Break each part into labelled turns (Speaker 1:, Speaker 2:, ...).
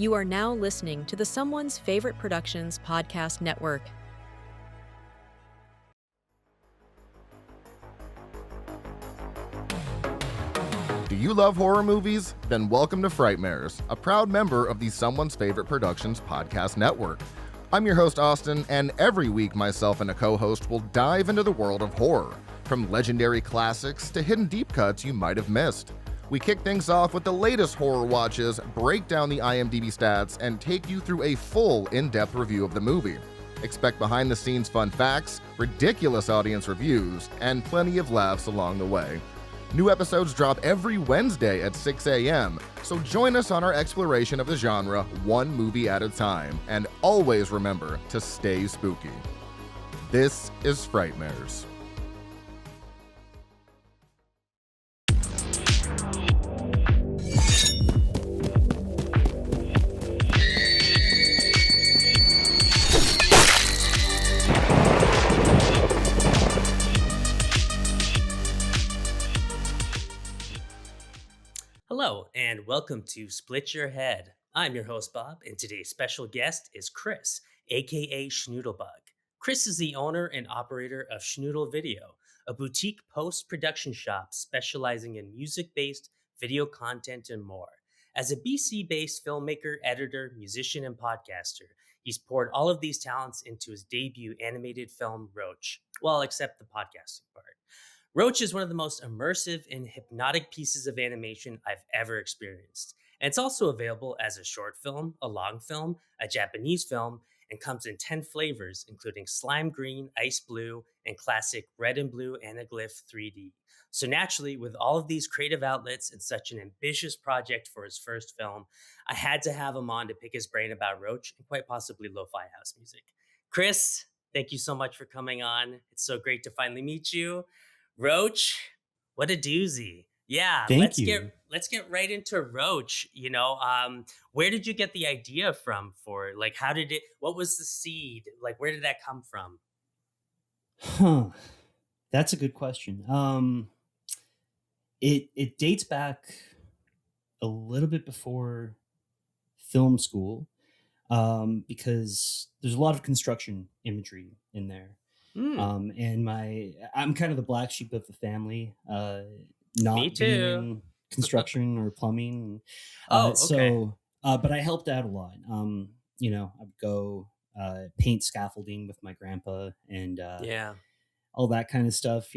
Speaker 1: You are now listening to the Someone's Favorite Productions podcast network.
Speaker 2: Do you love horror movies? Then welcome to Frightmares, a proud member of the Someone's Favorite Productions podcast network. I'm your host, Austin, and every week myself and a co-host will dive into the world of horror, from legendary classics to hidden deep cuts you might have missed. We kick things off with the latest horror watches, break down the IMDb stats, and take you through a full, in-depth review of the movie. Expect behind-the-scenes fun facts, ridiculous audience reviews, and plenty of laughs along the way. New episodes drop every Wednesday at 6 a.m., so join us on our exploration of the genre one movie at a time, and always remember to stay spooky. This is Frightmares.
Speaker 3: Hello, and welcome to Split Your Head. I'm your host, Bob, and today's special guest is Chris, aka Schnüdlbug. Chris is the owner and operator of Schnüdl Video, a boutique post-production shop specializing in music-based video content and more. As a BC-based filmmaker, editor, musician, and podcaster, he's poured all of these talents into his debut animated film, Roach. Well, except the podcasting part. Roach is one of the most immersive and hypnotic pieces of animation I've ever experienced. And it's also available as a short film, a long film, a Japanese film, and comes in 10 flavors, including slime green, ice blue, and classic red and blue anaglyph 3D. So naturally, with all of these creative outlets and such an ambitious project for his first film, I had to have him on to pick his brain about Roach and quite possibly lo-fi house music. Chris, thank you so much for coming on. It's so great to finally meet you. Roach, what a doozy. Yeah,
Speaker 4: Thank you.
Speaker 3: Let's get right into Roach. Where did you get the idea from what was the seed? Like, where did that come from?
Speaker 4: That's a good question. It dates back a little bit before film school, because there's a lot of construction imagery in there. And I'm kind of the black sheep of the family, not
Speaker 3: Me too.
Speaker 4: being in construction or plumbing.
Speaker 3: Okay.
Speaker 4: But I helped out a lot. I'd go paint scaffolding with my grandpa and all that kind of stuff,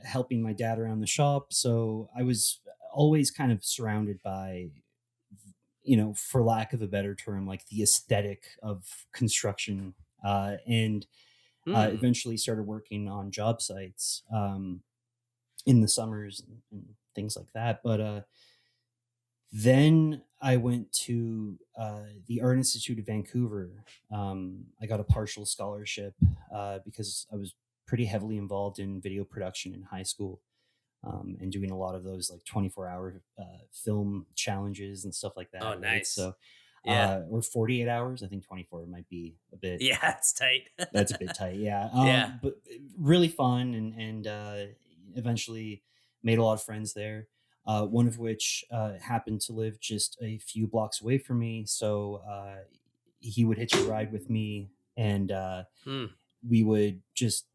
Speaker 4: helping my dad around the shop. So I was always kind of surrounded by, for lack of a better term, like the aesthetic of construction, and eventually started working on job sites in the summers and things like that. But then I went to the Art Institute of Vancouver. I got a partial scholarship because I was pretty heavily involved in video production in high school, and doing a lot of those like 24-hour film challenges and stuff like that.
Speaker 3: Oh,
Speaker 4: right?
Speaker 3: nice.
Speaker 4: So
Speaker 3: Yeah.
Speaker 4: or 48 hours. I think 24 might be a bit.
Speaker 3: Yeah, it's tight.
Speaker 4: That's a bit tight. Yeah.
Speaker 3: Yeah.
Speaker 4: But really fun, and eventually made a lot of friends there. One of which happened to live just a few blocks away from me. So he would hitch a ride with me, and we would just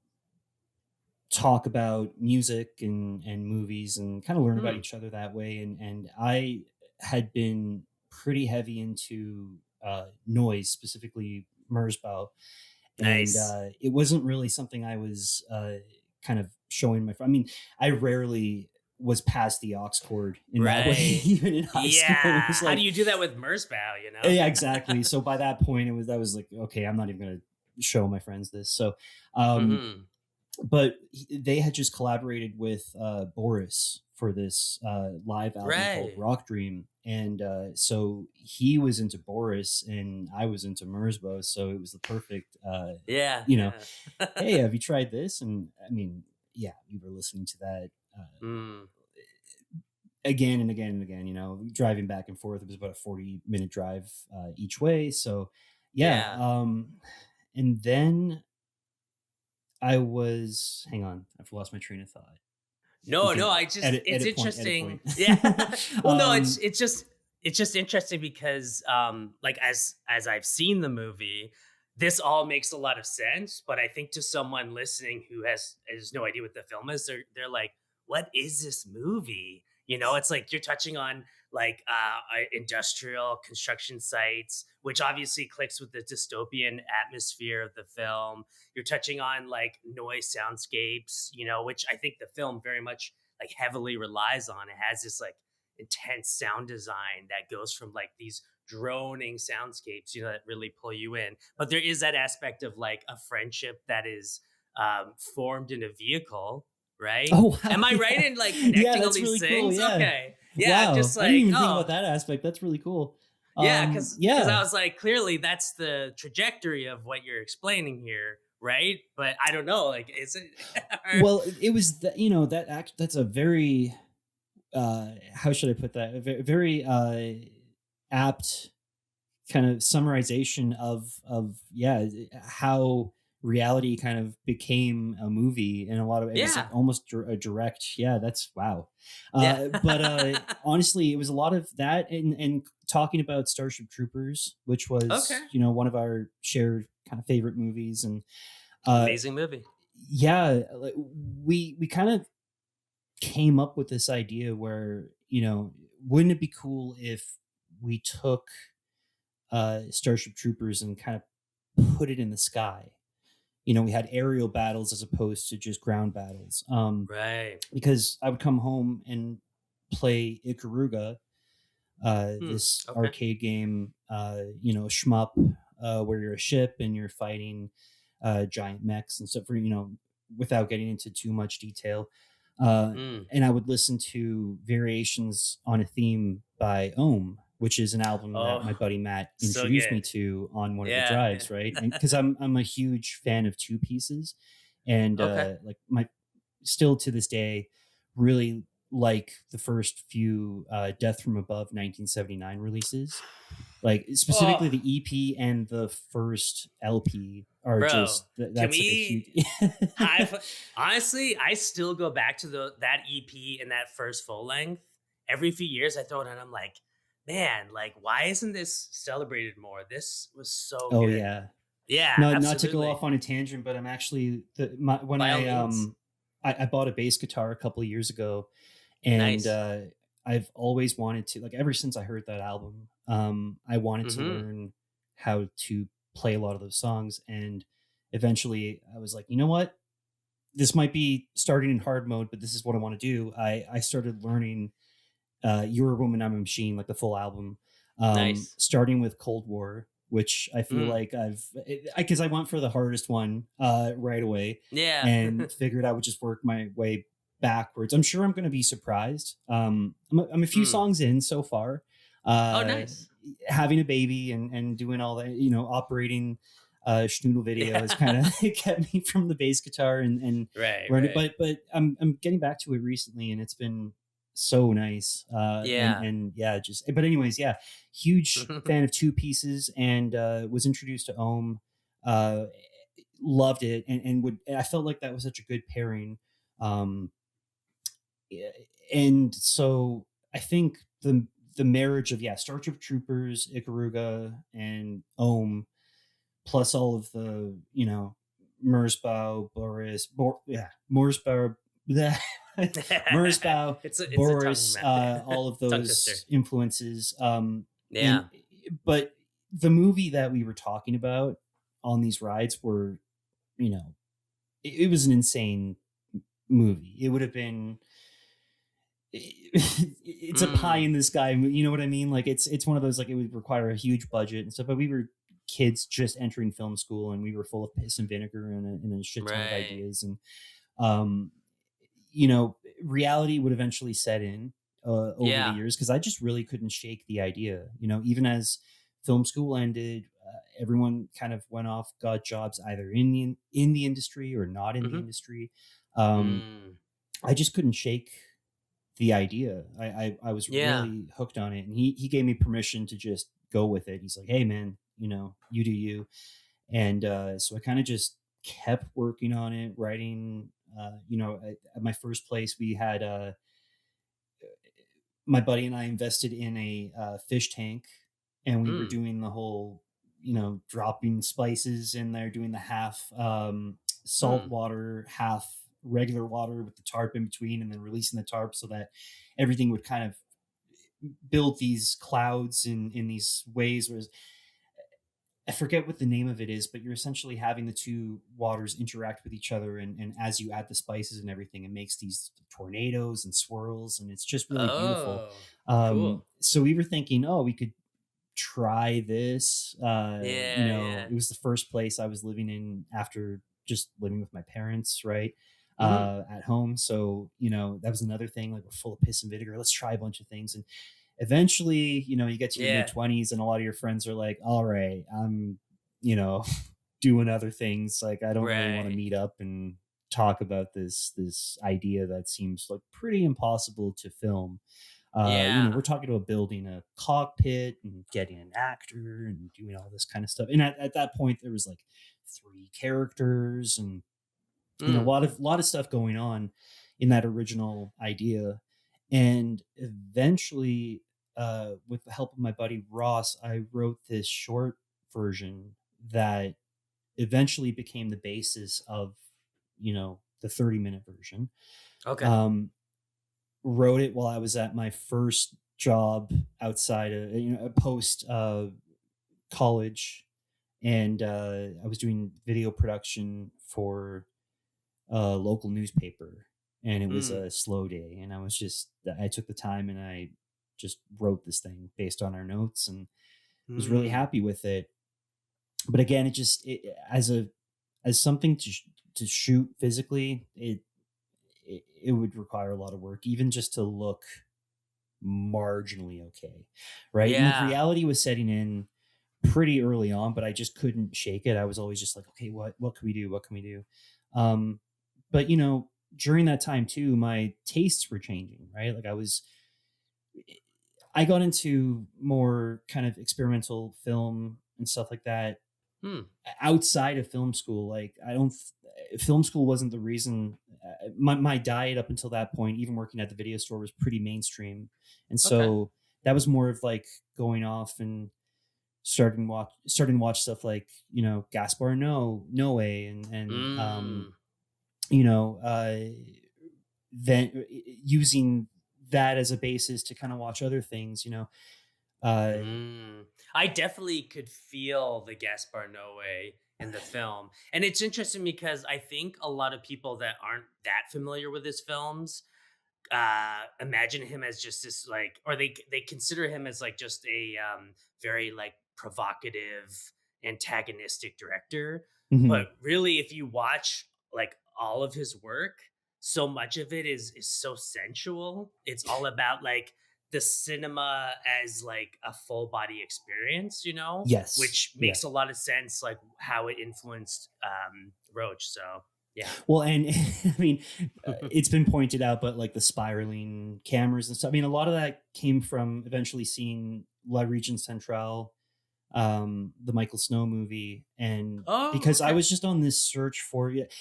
Speaker 4: talk about music and movies and kind of learn about each other that way. And I had been pretty heavy into noise, specifically Merzbow.
Speaker 3: Nice.
Speaker 4: And it wasn't really something I was kind of showing my friend. I mean, I rarely was past the aux cord in that way, even in high school. It was like,
Speaker 3: how do you do that with Merzbow,
Speaker 4: Yeah, exactly. So by that point, that was like, okay, I'm not even going to show my friends this. So, but they had just collaborated with Boris for this live album called Rock Dream. And so he was into Boris and I was into Merzbow. So it was the perfect, hey, have you tried this? And I mean, yeah, we were listening to that again and again and again, driving back and forth. It was about a 40-minute drive each way. So and then hang on, I've lost my train of thought.
Speaker 3: No, it's interesting. Yeah. Well, no, it's just, it's just interesting because like as I've seen the movie, this all makes a lot of sense, but I think to someone listening who has no idea what the film is, they're like, what is this movie? You know, it's like you're touching on like industrial construction sites, which obviously clicks with the dystopian atmosphere of the film. You're touching on like noise soundscapes, you know, which I think the film very much like heavily relies on. It has this like intense sound design that goes from like these droning soundscapes, you know, that really pull you in. But there is that aspect of like a friendship that is formed in a vehicle, right?
Speaker 4: Oh wow,
Speaker 3: Am I right
Speaker 4: yeah,
Speaker 3: in like
Speaker 4: yeah,
Speaker 3: connecting all
Speaker 4: that's
Speaker 3: these
Speaker 4: really cool.
Speaker 3: things?
Speaker 4: Yeah,
Speaker 3: Okay. Yeah, I'm
Speaker 4: wow,
Speaker 3: just
Speaker 4: I didn't
Speaker 3: like,
Speaker 4: even think about
Speaker 3: oh,
Speaker 4: that aspect. That's really cool.
Speaker 3: yeah, because I
Speaker 4: Yeah.
Speaker 3: was like, clearly that's the trajectory of what you're explaining here, right? But I don't know, like, is it?
Speaker 4: Well, it was that, you know, that's a very how should I put that? A very apt kind of summarization of yeah, how reality kind of became a movie in a lot of it was
Speaker 3: Yeah,
Speaker 4: almost a direct, yeah, that's wow.
Speaker 3: yeah.
Speaker 4: But honestly, it was a lot of that, and talking about Starship Troopers, which
Speaker 3: Okay,
Speaker 4: was, you know, one of our shared kind of favorite movies. And uh
Speaker 3: amazing movie.
Speaker 4: yeah, like, we kind of came up with this idea where, you know, wouldn't it be cool if we took Starship Troopers and kind of put it in the sky? You know, we had aerial battles as opposed to just ground battles.
Speaker 3: Right.
Speaker 4: Because I would come home and play Ikaruga, this
Speaker 3: Okay.
Speaker 4: arcade game, you know, shmup, where you're a ship and you're fighting giant mechs and stuff. For, you know, without getting into too much detail, uh,
Speaker 3: Mm.
Speaker 4: and I would listen to variations on a theme by Ohm, which is an album that
Speaker 3: Oh,
Speaker 4: my buddy Matt
Speaker 3: so
Speaker 4: introduced me
Speaker 3: good.
Speaker 4: to on one of the
Speaker 3: Yeah.
Speaker 4: drives, right? And because I'm a huge fan of two pieces, and
Speaker 3: Okay.
Speaker 4: like my still to this day really like the first few Death from Above 1979 releases. Like specifically
Speaker 3: Oh,
Speaker 4: the EP and the first LP are
Speaker 3: bro,
Speaker 4: just
Speaker 3: can
Speaker 4: that's like a
Speaker 3: we?
Speaker 4: huge
Speaker 3: I've honestly, I still go back to the that EP and that first full length every few years. I throw it on. I'm like, man, like, why isn't this celebrated more? This was so
Speaker 4: Oh
Speaker 3: good.
Speaker 4: yeah.
Speaker 3: Yeah,
Speaker 4: No, not to go
Speaker 3: absolutely.
Speaker 4: off on a tangent, but I'm actually when
Speaker 3: By all means.
Speaker 4: I bought a bass guitar a couple of years ago, and
Speaker 3: Nice.
Speaker 4: I've always wanted to, like, ever since I heard that album, I wanted to
Speaker 3: Mm-hmm.
Speaker 4: learn how to play a lot of those songs, and eventually I was like, you know what, this might be starting in hard mode, but this is what I want to do. I started learning You're a Woman, I'm a Machine, like the full album,
Speaker 3: Nice.
Speaker 4: starting with Cold War, which I feel
Speaker 3: Mm.
Speaker 4: like because I went for the hardest one right away
Speaker 3: Yeah.
Speaker 4: and figured I would just work my way backwards. I'm sure I'm going to be surprised. I'm a few
Speaker 3: Mm.
Speaker 4: songs in so far.
Speaker 3: Oh,
Speaker 4: Uh,
Speaker 3: nice.
Speaker 4: Having a baby and doing all that, you know, operating Schnüdl video has kind
Speaker 3: Yeah.
Speaker 4: of kept me from the bass guitar and
Speaker 3: Right.
Speaker 4: learning.
Speaker 3: Right.
Speaker 4: But I'm getting back to it recently, and it's been so nice.
Speaker 3: Yeah.
Speaker 4: And yeah, just but anyways, yeah, huge fan of two pieces, and was introduced to Ohm. Uh, Loved it, and I felt like that was such a good pairing. Um, and so I think the marriage of, yeah, Starship Troopers, Ikaruga, and Ohm, plus all of the, you know, Merzbow, yeah, Merzbow, Merzbow,
Speaker 3: It's a
Speaker 4: Boris, all of
Speaker 3: tongue twister.
Speaker 4: those influences.
Speaker 3: Yeah.
Speaker 4: And but the movie that we were talking about on these rides were, you know, it was an insane movie. It would have been it's a pie
Speaker 3: Mm.
Speaker 4: in the sky. You know what I mean? Like it's one of those, like, it would require a huge budget and stuff. But we were kids just entering film school, and we were full of piss and vinegar and a shit ton of
Speaker 3: Right.
Speaker 4: ideas. And um, you know, reality would eventually set in over the
Speaker 3: Yeah.
Speaker 4: years, because I just really couldn't shake the idea. You know, even as film school ended, everyone kind of went off, got jobs either in the industry or not in the
Speaker 3: Mhm.
Speaker 4: industry. Um,
Speaker 3: Mm.
Speaker 4: I just couldn't shake the idea. I was
Speaker 3: Yeah.
Speaker 4: really hooked on it, and he gave me permission to just go with it. He's like, "Hey, man, you know, you do you." And so I kind of just kept working on it, writing. You know, at my first place, we had my buddy and I invested in a fish tank, and we were
Speaker 3: Mm.
Speaker 4: doing the whole, dropping spices in there, doing the half salt
Speaker 3: Mm.
Speaker 4: water, half regular water with the tarp in between, and then releasing the tarp so that everything would kind of build these clouds in these ways. Whereas I forget what the name of it is, but you're essentially having the two waters interact with each other, and as you add the spices and everything, it makes these tornadoes and swirls, and it's just really beautiful.
Speaker 3: Oh, cool.
Speaker 4: So we were thinking, oh, we could try this.
Speaker 3: Yeah.
Speaker 4: It was the first place I was living in after just living with my parents, right?
Speaker 3: Hmm.
Speaker 4: At home. So, that was another thing. Like, we're full of piss and vinegar. Let's try a bunch of things. And eventually, you get to your mid
Speaker 3: Yeah.
Speaker 4: 20s, and a lot of your friends are like, all right, I'm, doing other things. Like, I don't really want to
Speaker 3: Right.
Speaker 4: meet up and talk about this idea that seems like pretty impossible to film. We're
Speaker 3: Yeah.
Speaker 4: talking about building a cockpit and getting an actor and doing all this kind of stuff. And at that point, there was like three characters and a
Speaker 3: Mm.
Speaker 4: lot of stuff going on in that original idea. And eventually, with the help of my buddy Ross, I wrote this short version that eventually became the basis of the 30-minute version.
Speaker 3: Okay.
Speaker 4: Um, Wrote it while I was at my first job outside of post college, and I was doing video production for a local newspaper, and it was
Speaker 3: Mm.
Speaker 4: a slow day, and I took the time and I just wrote this thing based on our notes and was really
Speaker 3: Mm.
Speaker 4: happy with it. But again, as something to shoot physically, it would require a lot of work, even just to look marginally okay, right? And like
Speaker 3: Yeah.
Speaker 4: reality was setting in pretty early on, but I just couldn't shake it. I was always just like, okay, what can we do? What can we do? Um, but during that time too, my tastes were changing, right? Like I got into more kind of experimental film and stuff like that
Speaker 3: Hmm.
Speaker 4: outside of film school. Like, I don't film school wasn't the reason. My diet up until that point, even working at the video store, was pretty mainstream, and
Speaker 3: Okay.
Speaker 4: so that was more of like going off and starting to watch stuff like Gaspar Noe and
Speaker 3: Mm.
Speaker 4: you know uh then using that as a basis to kind of watch other things. uh
Speaker 3: Mm. I definitely could feel the Gaspar Noé in the film. And it's interesting because I think a lot of people that aren't that familiar with his films imagine him as just this like, or they consider him as like just a very like provocative antagonistic director,
Speaker 4: mhm.
Speaker 3: but really if you watch like all of his work, so much of it is so sensual. It's all about like the cinema as like a full body experience,
Speaker 4: Yes,
Speaker 3: which
Speaker 4: yeah.
Speaker 3: makes a lot of sense, like how it influenced Roach. So yeah.
Speaker 4: Well, and I mean, it's been pointed out, but like the spiraling cameras and stuff. I mean, a lot of that came from eventually seeing La Region Centrale, the Michael Snow movie, and
Speaker 3: Oh,
Speaker 4: because I
Speaker 3: okay.
Speaker 4: was just on this search for it.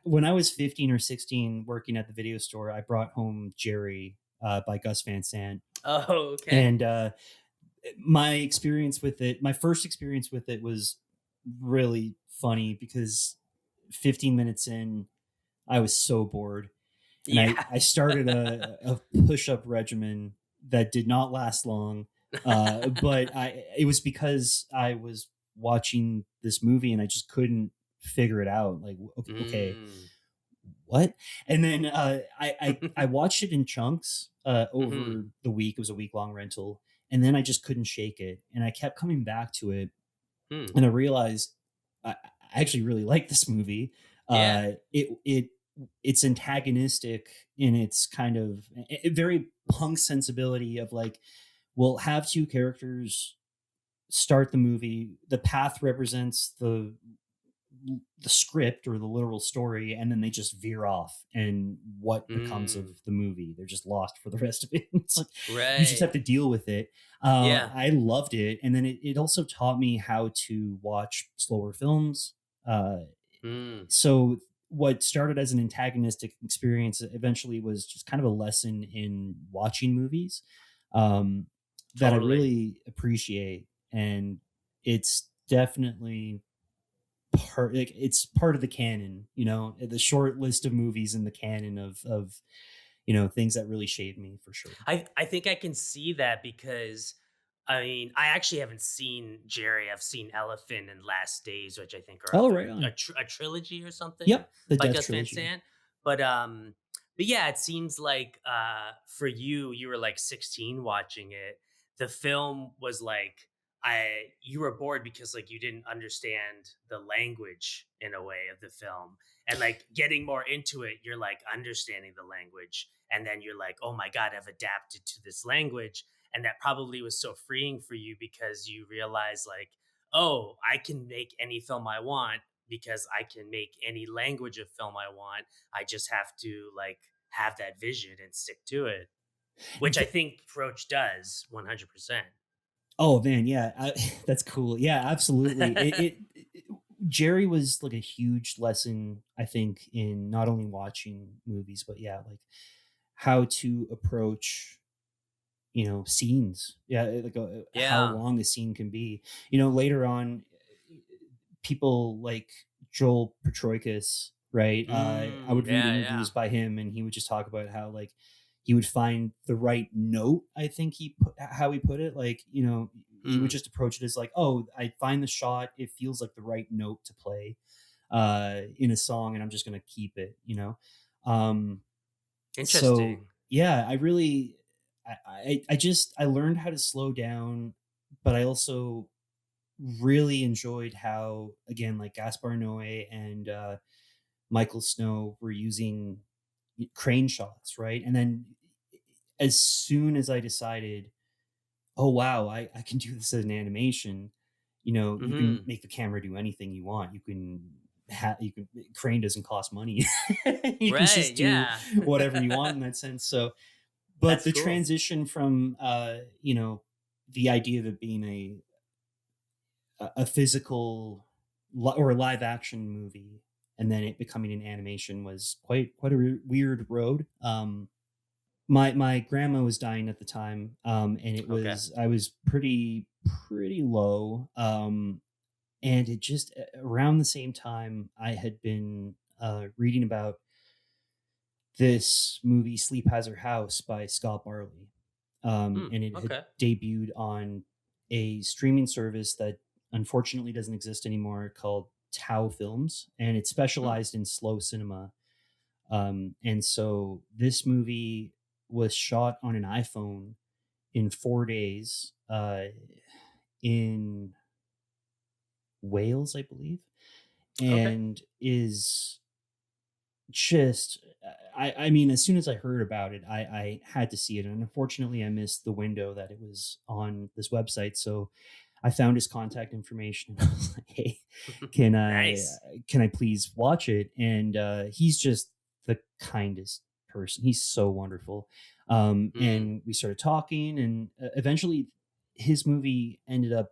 Speaker 4: When I was 15 or 16 working at the video store, I brought home Jerry by Gus Van Sant.
Speaker 3: Oh, okay.
Speaker 4: And my first experience with it was really funny because 15 minutes in, I was so bored. And
Speaker 3: Yeah.
Speaker 4: I started a push up regimen that did not last long. But it was because I was watching this movie and I just couldn't figure it out. Like, okay,
Speaker 3: Mm.
Speaker 4: what? And then I watched it in chunks
Speaker 3: Mhm.
Speaker 4: over the week. It was a week long rental, and then I just couldn't shake it, and I kept coming back to it,
Speaker 3: Hmm.
Speaker 4: and I realized I actually really like this movie.
Speaker 3: Yeah.
Speaker 4: It's antagonistic in its kind of a very punk sensibility of like, we'll have two characters start the movie. The path represents the script or the literal story, and then they just veer off, and what becomes of
Speaker 3: Mm.
Speaker 4: the movie, they're just lost for the rest of it. It's like you just have
Speaker 3: Right.
Speaker 4: to deal with it.
Speaker 3: Yeah.
Speaker 4: I loved it, and then it also taught me how to watch slower films. uh,
Speaker 3: Mm.
Speaker 4: so what started as an antagonistic experience eventually was just kind of a lesson in watching movies, that I
Speaker 3: Totally.
Speaker 4: really appreciate. And it's definitely it's part of the canon, the short list of movies in the canon of things that really shaped me for sure.
Speaker 3: I think I can see that because I mean, I actually haven't seen Jerry. I've seen Elephant and Last Days, which I think are
Speaker 4: Oh,
Speaker 3: other
Speaker 4: right on.
Speaker 3: a trilogy or something
Speaker 4: Yep, the
Speaker 3: by
Speaker 4: Death
Speaker 3: Gus Van
Speaker 4: trilogy.
Speaker 3: Sant. But yeah, it seems like for you, you were like 16 watching it. The film was like you were bored because like you didn't understand the language in a way of the film. And like getting more into it, you're like understanding the language. And then you're like, oh my God, I've adapted to this language. And that probably was so freeing for you because you realize like, oh, I can make any film I want because I can make any language of film I want. I just have to like have that vision and stick to it, which I think Roach does 100%.
Speaker 4: Oh man, yeah, that's cool. Yeah, absolutely. Jerry was like a huge lesson, I think, in not only watching movies, but yeah, like how to approach, scenes. Yeah, like how
Speaker 3: Yeah.
Speaker 4: long a scene can be. Later on, people like Joel Petroikis, right? I would read
Speaker 3: Yeah,
Speaker 4: interviews
Speaker 3: yeah.
Speaker 4: by him, and he would just talk about how like he would find the right note. I think how he put it, like he would
Speaker 3: Hmm.
Speaker 4: just approach it as like, oh, I find the shot, it feels like the right note to play in a song, and I'm just gonna keep it. Um, so
Speaker 3: Interesting.
Speaker 4: yeah, I really, I learned how to slow down, but I also really enjoyed how, again, like Gaspar Noé and Michael Snow were using crane shots, right? And then as soon as I decided, oh wow, I can do this as an animation, you can
Speaker 3: Hmm.
Speaker 4: make the camera do anything you want. You can crane doesn't cost money. You can
Speaker 3: Right.
Speaker 4: just do
Speaker 3: Yeah.
Speaker 4: whatever you want in that sense. So, but
Speaker 3: That's
Speaker 4: the
Speaker 3: cool.
Speaker 4: transition from the idea of it being a physical or a live action movie and then it becoming an animation was quite a weird road. My grandma was dying at the time, and
Speaker 3: Okay.
Speaker 4: I was pretty low, and it just around the same time I had been reading about this movie Sleep Has Her House by Scott Barley, and it had
Speaker 3: Okay.
Speaker 4: debuted on a streaming service that unfortunately doesn't exist anymore called Tau Films, and it
Speaker 3: Hmm.
Speaker 4: specialized in slow cinema. And so this movie was shot on an iPhone in 4 days in Wales, I believe,
Speaker 3: Okay.
Speaker 4: and is just I mean, as soon as I heard about it, I had to see it, and unfortunately I missed the window that it was on this website. So I found his contact information. I was like, hey,
Speaker 3: Nice.
Speaker 4: can I please watch it? And he's just the kindest person. He's so wonderful.
Speaker 3: Mm.
Speaker 4: And we started talking, and eventually his movie ended up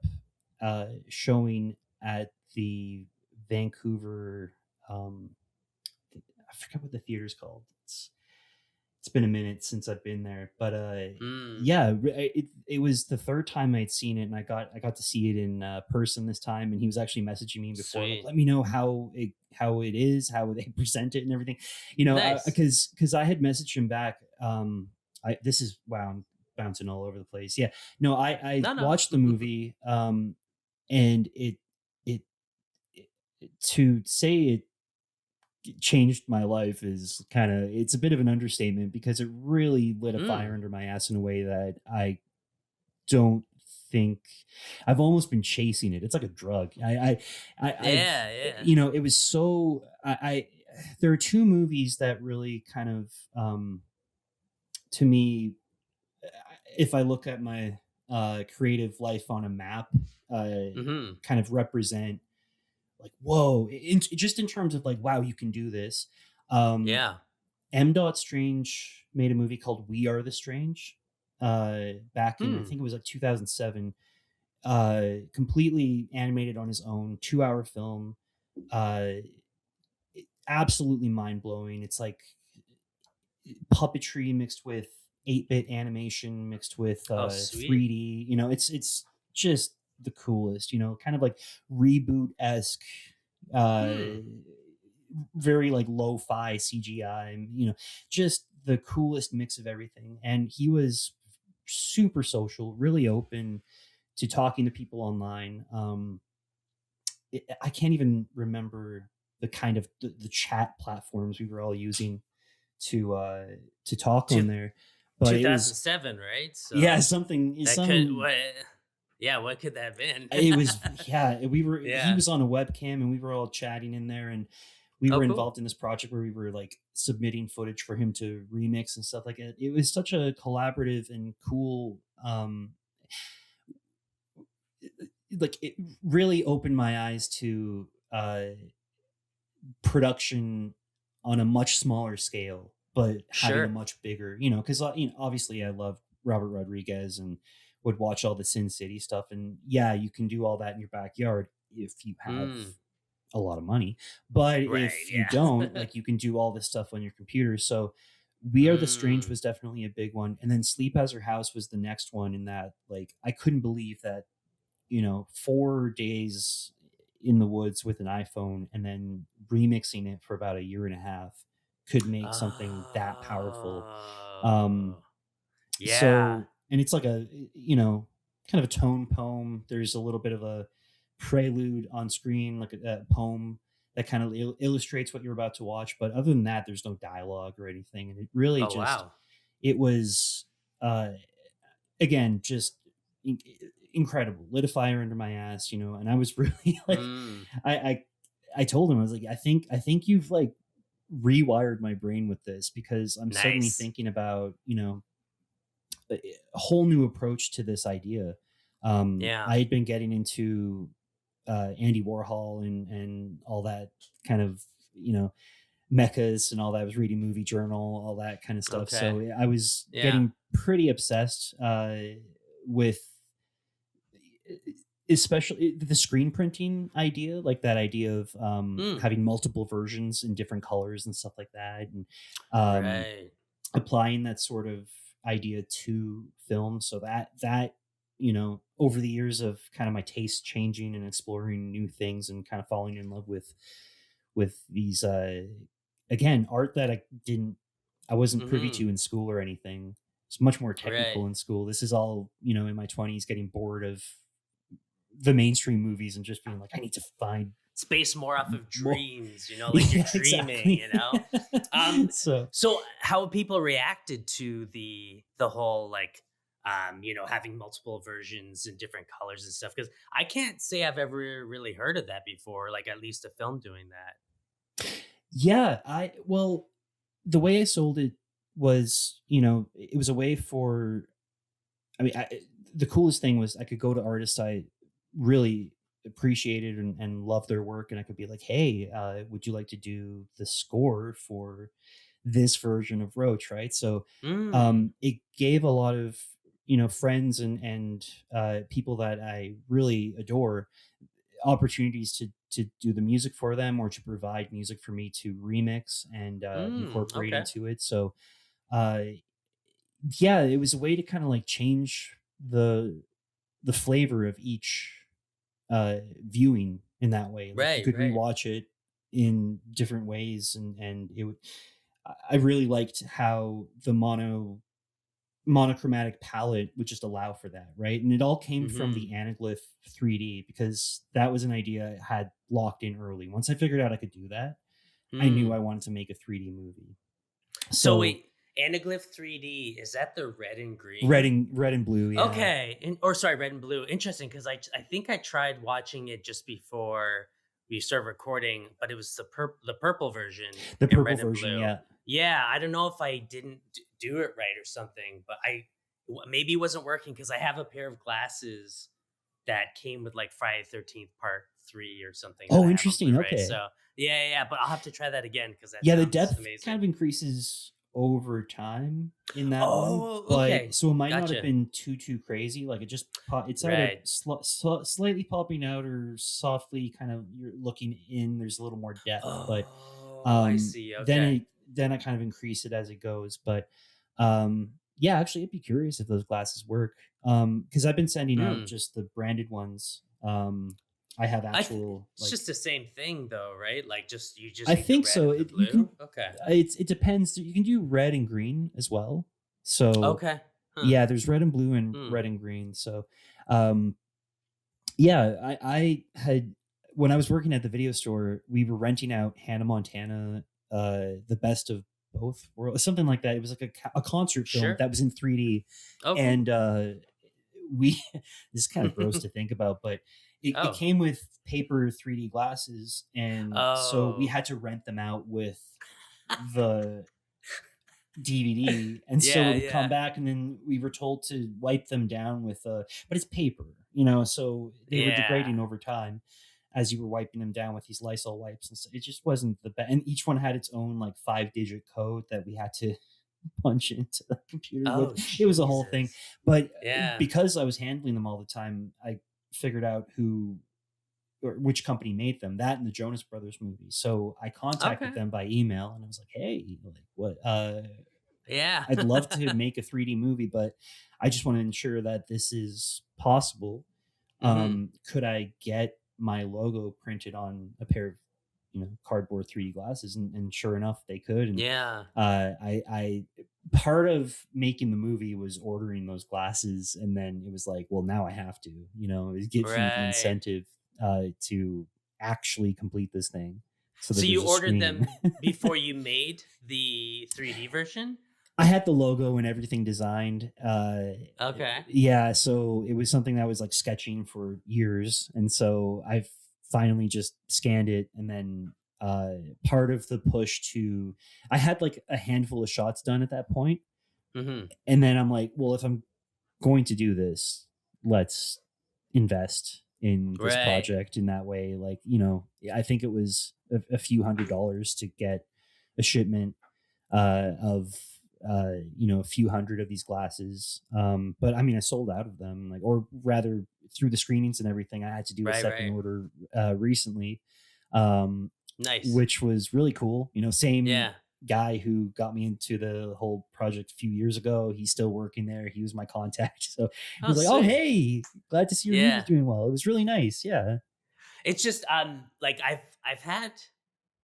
Speaker 4: showing at the Vancouver um, I forgot what the theater's called. It's been a minute since I've been there, but
Speaker 3: Mm.
Speaker 4: yeah, it was the third time I'd seen it, and I got to see it in person this time. And he was actually messaging me before, like,
Speaker 3: Sweet.
Speaker 4: let me know how it is, how they present it, and everything.
Speaker 3: Nice.
Speaker 4: Because I had messaged him back. I this is wow, I'm bouncing all over the place. Yeah, no, I
Speaker 3: No, no.
Speaker 4: watched the movie, and it, to say it changed my life is it's a bit of an understatement because it really lit a fire
Speaker 3: Mm.
Speaker 4: under my ass in a way that I don't think I've almost been chasing it. It's like a drug. I've
Speaker 3: Yeah, yeah.
Speaker 4: it was so I there are two movies that really kind of to me, if I look at my creative life on a map,
Speaker 3: Mhm.
Speaker 4: kind of represent like whoa, just in terms of like wow, you can do this. um
Speaker 3: Yeah.
Speaker 4: M. Dot Strange made a movie called We Are the Strange back in, I
Speaker 3: Hmm.
Speaker 4: think it was like 2007. Completely animated on his own, 2-hour film. Uh, absolutely mind-blowing. It's like puppetry mixed with 8-bit animation mixed with
Speaker 3: Sweet.
Speaker 4: 3D. It's just the coolest, kind of like reboot-esque, uh very like lo-fi CGI, just the coolest mix of everything. And he was super social, really open to talking to people online. I can't even remember the kind of the chat platforms we were all using to talk on there, but it was
Speaker 3: 2007, right?
Speaker 4: yeah,
Speaker 3: So that could what? Yeah, what could that have been?
Speaker 4: it was yeah, he
Speaker 3: Yeah.
Speaker 4: was on a webcam and we were all chatting in there, and we
Speaker 3: Oh,
Speaker 4: were
Speaker 3: cool.
Speaker 4: involved in this project where we were like submitting footage for him to remix and stuff like that. It was such a collaborative and cool, like it really opened my eyes to production on a much smaller scale, but having a
Speaker 3: Sure.
Speaker 4: much bigger, because obviously I love Robert Rodriguez and would watch all the Sin City stuff, and yeah, you can do all that in your backyard if you have
Speaker 3: Mm,
Speaker 4: a lot of money, but
Speaker 3: right.
Speaker 4: if you don't,
Speaker 3: Yeah.
Speaker 4: like, you can do all this stuff on your computer. So We Are the Strange
Speaker 3: Mm.
Speaker 4: was definitely a big one, and then Sleep As Her House was the next one. In that, like, I couldn't believe that 4 days in the woods with an iPhone and then remixing it for about a year and a half could make something that powerful. Um,
Speaker 3: Oh. Yeah.
Speaker 4: and it's like a, kind of a tone poem. There's a little bit of a prelude on screen, like a poem that kind of illustrates what you're about to watch. But other than that, there's no dialogue or anything. And it really
Speaker 3: Oh,
Speaker 4: just,
Speaker 3: wow.
Speaker 4: it was, uh, again, just in- incredible. Lit a fire under my ass, and I was really like,
Speaker 3: Mm.
Speaker 4: I, I, I told him, I was like, I think you've like rewired my brain with this, because I'm suddenly
Speaker 3: Nice.
Speaker 4: thinking about, a whole new approach to this idea.
Speaker 3: Yeah.
Speaker 4: I had been getting into Andy Warhol and all that kind of, mechas and all that. I was reading Movie Journal, all that kind of stuff.
Speaker 3: Okay.
Speaker 4: So I was
Speaker 3: Yeah.
Speaker 4: getting pretty obsessed with especially the screen printing idea, like that idea of
Speaker 3: Mm.
Speaker 4: having multiple versions in different colors and stuff like that, and um,
Speaker 3: Right.
Speaker 4: applying that sort of idea to film. So that over the years of kind of my taste changing and exploring new things and kind of falling in love with these again, art that I wasn't privy
Speaker 3: Mm-hmm.
Speaker 4: to in school or anything. It's much more technical
Speaker 3: Right.
Speaker 4: in school. This is all, in my 20s, getting bored of the mainstream movies and just being like, I need to find
Speaker 3: It's based more off of
Speaker 4: more.
Speaker 3: dreams, like you're
Speaker 4: Yeah,
Speaker 3: dreaming,
Speaker 4: exactly.
Speaker 3: Um,
Speaker 4: So
Speaker 3: so how have people reacted to the whole like having multiple versions in different colors and stuff? Because I can't say I've ever really heard of that before, like at least a film doing that.
Speaker 4: yeah, the way I sold it was, it was a way for, I mean, the coolest thing was I could go to artists I really appreciated and love their work, and I could be like, hey, would you like to do the score for this version of Roach, right? So
Speaker 3: Mm,
Speaker 4: it gave a lot of, friends and people that I really adore opportunities to do the music for them, or to provide music for me to remix and incorporate
Speaker 3: okay.
Speaker 4: into it. So uh, yeah, it was a way to kind of like change the flavor of each viewing in that way. Like, you
Speaker 3: Right,
Speaker 4: could
Speaker 3: right.
Speaker 4: rewatch it in different ways, and it would. I really liked how the monochromatic palette would just allow for that, right? And it all came from
Speaker 3: Mm-hmm.
Speaker 4: the Anaglyph 3D, because that was an idea I had locked in early. Once I figured out I could do that, I knew
Speaker 3: Mm.
Speaker 4: I wanted to make a 3D movie.
Speaker 3: So
Speaker 4: So
Speaker 3: wait, Anaglyph 3D, is that the red and
Speaker 4: red
Speaker 3: green?
Speaker 4: and red and blue, yeah.
Speaker 3: Okay, or sorry, red and blue. Interesting, because I think I tried watching it just before we started recording, but it was the purple version
Speaker 4: The
Speaker 3: in
Speaker 4: purple
Speaker 3: red and
Speaker 4: version,
Speaker 3: blue.
Speaker 4: yeah.
Speaker 3: Yeah, I don't know if I didn't do it right or something, but maybe it wasn't working because I have a pair of glasses that came with like Friday 13th Part 3 or something that
Speaker 4: Oh,
Speaker 3: I have on
Speaker 4: interesting.
Speaker 3: Blu-ray.
Speaker 4: Okay.
Speaker 3: So yeah, but I'll have to try that again because that
Speaker 4: Yeah, the
Speaker 3: sounds
Speaker 4: depth kind
Speaker 3: amazing.
Speaker 4: of increases over time in that one,
Speaker 3: Oh,
Speaker 4: but
Speaker 3: okay,
Speaker 4: so it might not have
Speaker 3: gotcha.
Speaker 4: been too crazy. Like, it's either
Speaker 3: Right.
Speaker 4: slightly popping out or softly kind of you're looking in. There's a little more depth, but
Speaker 3: I see.
Speaker 4: Then
Speaker 3: Okay.
Speaker 4: I kind of increase it as it goes. But yeah, actually, I'd be curious if those glasses work, because I've been sending out
Speaker 3: Mm.
Speaker 4: just the branded ones. I have actual
Speaker 3: It's
Speaker 4: like
Speaker 3: just the same thing though, right? Like you just
Speaker 4: I
Speaker 3: need the
Speaker 4: think
Speaker 3: red
Speaker 4: so.
Speaker 3: and the
Speaker 4: You can
Speaker 3: blue. Okay.
Speaker 4: it depends. You can do red and green as well. So
Speaker 3: Okay. Huh.
Speaker 4: yeah, there's red and blue and
Speaker 3: Hmm.
Speaker 4: red and green. So um, yeah, I had when I was working at the video store, we were renting out Hannah Montana, the best of both worlds, something like that. It was like a concert film
Speaker 3: Sure.
Speaker 4: that was in 3D,
Speaker 3: Oh, cool.
Speaker 4: and we this is kind of gross to think about, but it
Speaker 3: Oh.
Speaker 4: came with paper 3D glasses, and so we
Speaker 3: Oh.
Speaker 4: had to rent them out with the DVD, and so it
Speaker 3: Yeah,
Speaker 4: would come
Speaker 3: yeah.
Speaker 4: back, and then we were told to wipe them down with but it's paper, so they were
Speaker 3: Yeah.
Speaker 4: degrading over time as you were wiping them down with these Lysol wipes, and so it just wasn't the best. And each one had its own like 5-digit code that we had to punch into the computer with.
Speaker 3: Oh,
Speaker 4: It was a whole thing,
Speaker 3: Jesus.
Speaker 4: but
Speaker 3: Yeah.
Speaker 4: because I was handling them all the time, I figured out who or which company made them, that and the Jonas Brothers movie. So I contacted
Speaker 3: Okay.
Speaker 4: them by email, and I was like, hey, like what
Speaker 3: Yeah.
Speaker 4: I'd love to make a 3D movie, but I just want to ensure that this is possible.
Speaker 3: Hmm.
Speaker 4: Could I get my logo printed on a pair of, cardboard 3D glasses? And sure enough, they could. And
Speaker 3: Yeah.
Speaker 4: I part of making the movie was ordering those glasses, and then it was like, well, now I have to. It gives me the
Speaker 3: Right.
Speaker 4: incentive to actually complete this thing, so that
Speaker 3: So you
Speaker 4: there's a
Speaker 3: ordered
Speaker 4: screen.
Speaker 3: them before you made the 3D version?
Speaker 4: I had the logo and everything designed.
Speaker 3: Okay.
Speaker 4: Yeah, so it was something that I was like sketching for years, and so I've finally just scanned it, and then part of the push to, I had like a handful of shots done at that point,
Speaker 3: Hmm.
Speaker 4: and then I'm like, well, if I'm going to do this, let's invest in this
Speaker 3: Right.
Speaker 4: project in that way. Like, I think it was a few $100s to get a shipment of a few hundred of these glasses. But I mean, I sold out of them, like, or rather, through the screenings and everything. I had to do a
Speaker 3: Right,
Speaker 4: second
Speaker 3: right.
Speaker 4: order recently, um,
Speaker 3: Nice.
Speaker 4: which was really cool. Same
Speaker 3: Yeah.
Speaker 4: guy who got me into the whole project a few years ago. He's still working there. He was my contact, so he
Speaker 3: Oh,
Speaker 4: was like, "Oh,
Speaker 3: sweet.
Speaker 4: hey, glad to see your movie's
Speaker 3: Yeah.
Speaker 4: doing well." It was really nice. Yeah.
Speaker 3: It's just like I've had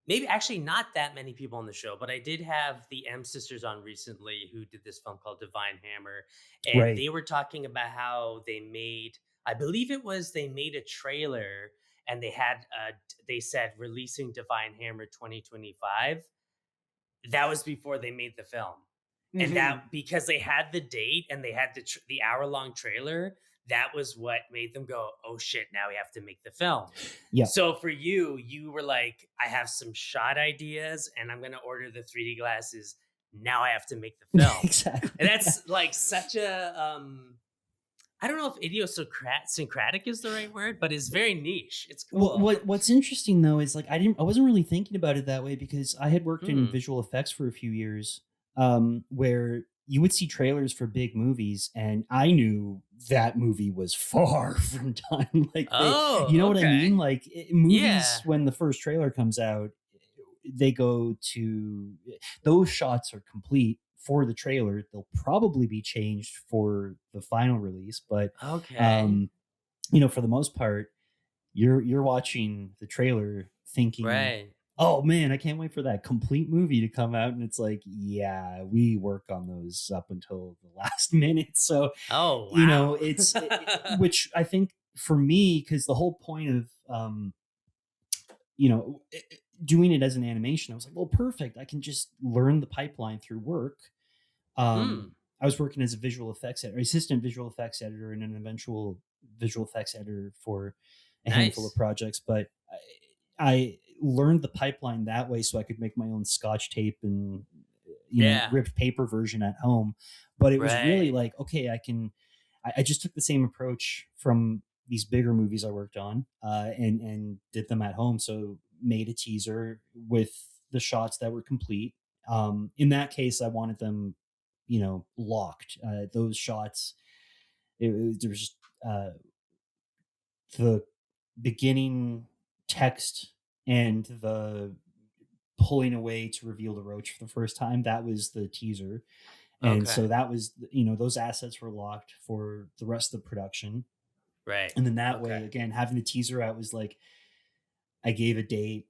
Speaker 3: maybe actually not that many people on the show, but I did have the M sisters on recently who did this film called Divine Hammer, and
Speaker 4: Right.
Speaker 3: they were talking about how they made, I believe it was they made a trailer and they said releasing Divine Hammer 2025. That was before they made the film. And that
Speaker 4: Hmm.
Speaker 3: because they had the date and they had the hour-long trailer, that was what made them go, "Oh shit, now we have to make the film."
Speaker 4: Yeah.
Speaker 3: So for you, you were like, "I have some shot ideas and I'm gonna order the 3D glasses. Now I have to make the film." And
Speaker 4: Exactly.
Speaker 3: that's like such a I don't know if idiosyncratic is the right word, but it's very niche. It's
Speaker 4: What
Speaker 3: cool.
Speaker 4: what what's interesting though is, like, I wasn't really thinking about it that way, because I had worked in
Speaker 3: Hmm.
Speaker 4: visual effects for a few years, where you would see trailers for big movies, and I knew that movie was far from done. Like, you know
Speaker 3: Oh,
Speaker 4: what I mean?
Speaker 3: okay.
Speaker 4: Like, movies,
Speaker 3: Yeah.
Speaker 4: when the first trailer comes out, they go to those shots are complete for the trailer. They'll probably be changed for the final release, but
Speaker 3: Okay.
Speaker 4: um, for the most part, you're watching the trailer thinking,
Speaker 3: Right.
Speaker 4: "Oh man, I can't wait for that complete movie to come out." And it's like, yeah, we work on those up until the last minute. So,
Speaker 3: Oh, wow.
Speaker 4: which I think for me, because the whole point of doing it as an animation, I was like, well, perfect. I can just learn the pipeline through work.
Speaker 3: Hmm.
Speaker 4: I was working as a visual effects editor, assistant visual effects editor, and an eventual visual effects editor for a handful of
Speaker 3: Nice.
Speaker 4: projects. But I learned the pipeline that way, so I could make my own Scotch tape and
Speaker 3: Yeah.
Speaker 4: ripped paper version at home. But it was really
Speaker 3: Right.
Speaker 4: like, okay, I can. I just took the same approach from these bigger movies I worked on, and did them at home. So made a teaser with the shots that were complete. In that case, I wanted them, locked. Those shots, there was just the beginning text and the pulling away to reveal the Roach for the first time. That was the teaser. And so that was, those assets were locked for the rest of the production.
Speaker 3: Right.
Speaker 4: And then that way, again, having the teaser out was like, I gave a date.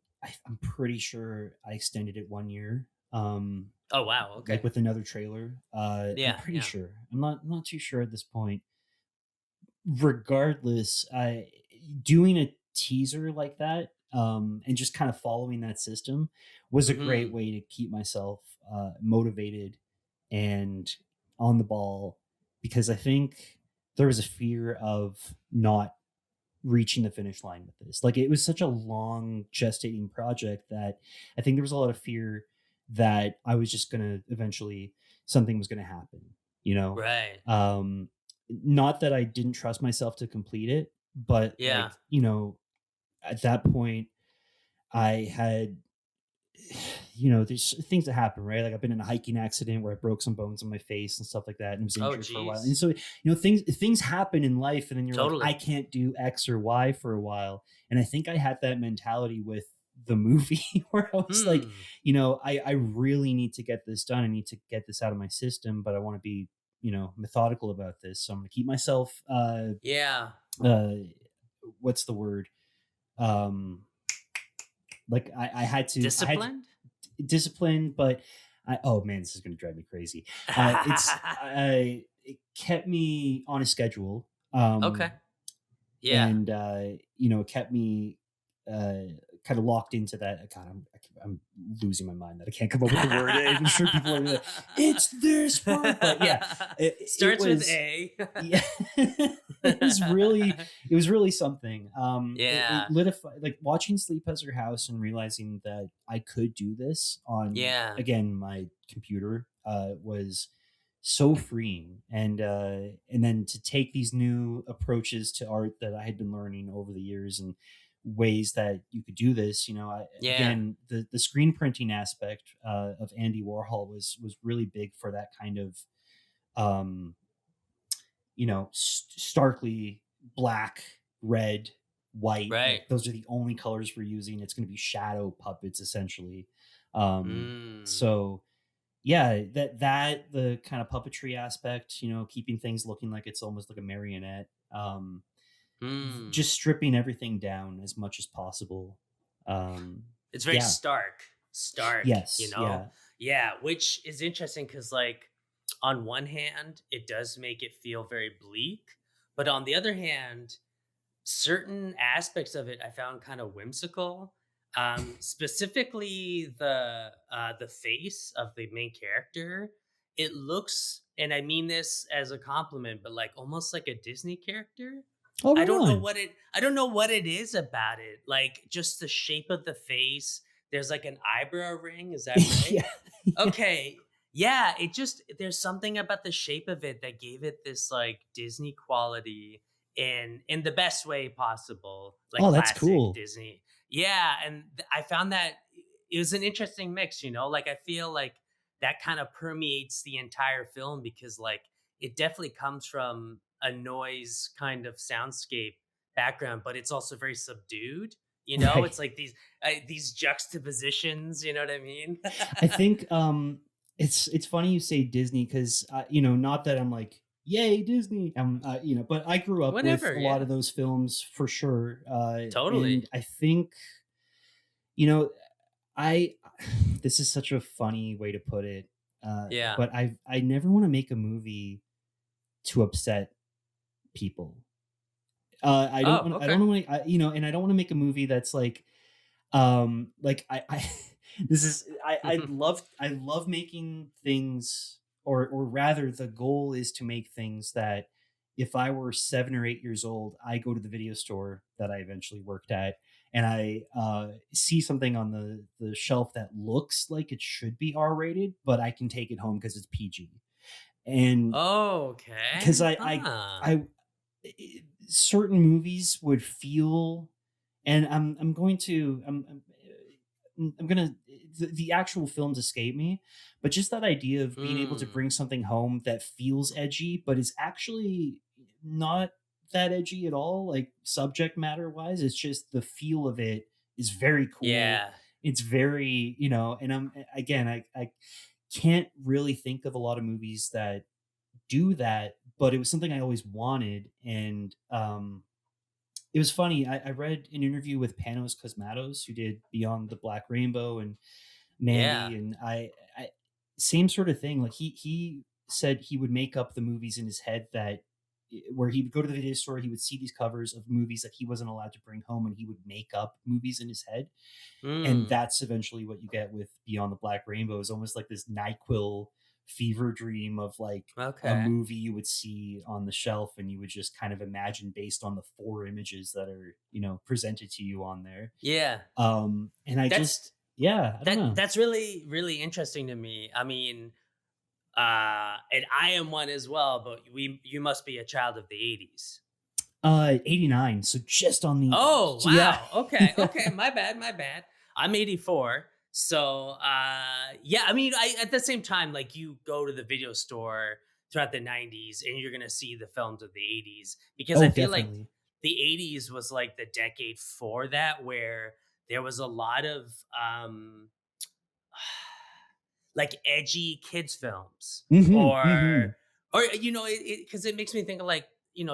Speaker 4: I'm pretty sure I extended it 1 year.
Speaker 3: Oh, wow. Okay.
Speaker 4: Like with another trailer. I'm pretty sure. I'm not too sure at this point. Regardless, doing a teaser like that, and just kind of following that system was a great way to keep myself motivated and on the ball, because I think there was a fear of not reaching the finish line with this. Like, it was such a long gestating project that I think there was a lot of fear that I was just gonna eventually, something was gonna happen,
Speaker 3: Right.
Speaker 4: Not that I didn't trust myself to complete it, but
Speaker 3: Yeah.
Speaker 4: At that point I had, there's things that happen, right? Like, I've been in a hiking accident where I broke some bones on my face and stuff like that, and was injured for a while. And so, things happen in life, and then you're
Speaker 3: Totally.
Speaker 4: like, I can't do X or Y for a while. And I think I had that mentality with the movie where I was like, I really need to get this done. I need to get this out of my system, but I want to be, methodical about this. So I'm going to keep myself, what's the word? Like, I had to discipline, but oh man, this is going to drive me crazy. It kept me on a schedule.
Speaker 3: Okay. Yeah.
Speaker 4: And it kept me kind of locked into that. God, I'm losing my mind that I can't come up with the word. I'm sure people are like, it's this part, but yeah,
Speaker 3: it starts with A.
Speaker 4: Yeah, it was really something. It lit a like watching Sleep as Her House and realizing that I could do this on again my computer was so freeing. And then to take these new approaches to art that I had been learning over the years and ways that you could do this, again, the screen printing aspect of Andy Warhol was really big for that kind of starkly black, red, white.
Speaker 3: Right.
Speaker 4: Like, those are the only colors we're using. It's going to be shadow puppets essentially. So yeah, that the kind of puppetry aspect, keeping things looking like it's almost like a marionette, just stripping everything down as much as possible.
Speaker 3: It's very stark.
Speaker 4: Yes.
Speaker 3: Yeah, which is interesting because, like, on one hand, it does make it feel very bleak, but on the other hand, certain aspects of it I found kind of whimsical. Specifically the face of the main character. It looks, and I mean this as a compliment, but like almost like a Disney character.
Speaker 4: Oh,
Speaker 3: I don't know what it is about it. Like, just the shape of the face. There's like an eyebrow ring. Is that right?
Speaker 4: Yeah.
Speaker 3: Okay. Yeah. There's something about the shape of it that gave it this like Disney quality in the best way possible. Like,
Speaker 4: oh, that's cool.
Speaker 3: Disney. Yeah. And I found that it was an interesting mix, like, I feel like that kind of permeates the entire film because, like, it definitely comes from a noise kind of soundscape background, but it's also very subdued.
Speaker 4: Right.
Speaker 3: It's like these juxtapositions. You know what I mean?
Speaker 4: I think it's funny you say Disney because not that I'm like, yay Disney, but I grew up with a lot of those films for sure.
Speaker 3: Totally.
Speaker 4: And I think this is such a funny way to put it. But I never want to make a movie to upset people. I don't want to, and I don't want to make a movie that's like I love making things, or rather the goal is to make things that if I were 7 or 8 years old, I go to the video store that I eventually worked at and I see something on the shelf that looks like it should be R-rated, but I can take it home because it's PG. And because I certain movies would feel, and I'm going to the actual films escape me, but just that idea of being able to bring something home that feels edgy but is actually not that edgy at all, like subject matter wise. It's just the feel of it is very cool. it's very, and I can't really think of a lot of movies that do that, but it was something I always wanted. And it was funny. I read an interview with Panos Cosmatos, who did Beyond the Black Rainbow and
Speaker 3: Yeah.
Speaker 4: Mandy, and I same sort of thing. Like he said he would make up the movies in his head that where he would go to the video store, he would see these covers of movies that he wasn't allowed to bring home, and he would make up movies in his head. And
Speaker 3: Mm.
Speaker 4: that's eventually what you get with Beyond the Black Rainbow, is almost like this NyQuil fever dream of like a
Speaker 3: Okay.
Speaker 4: movie you would see on the shelf, and you would just kind of imagine based on the four images that are, presented to you on there.
Speaker 3: Yeah.
Speaker 4: And I
Speaker 3: That's
Speaker 4: just, yeah, I don't know.
Speaker 3: that's really really interesting to me. I mean, and I am one as well, but you must be a child of the 80s.
Speaker 4: 89, so just on the
Speaker 3: Oh,
Speaker 4: yeah.
Speaker 3: wow. Okay. Okay. My bad. My bad. I'm 84. So, yeah, I mean, I at the same time, like you go to the video store throughout the 90s and you're going to see the films of the 80s because I
Speaker 4: Oh,
Speaker 3: feel like
Speaker 4: definitely.
Speaker 3: the 80s was like the decade for that where there was a lot of like edgy kids films
Speaker 4: Mhm,
Speaker 3: or
Speaker 4: mhm.
Speaker 3: because it makes me think of like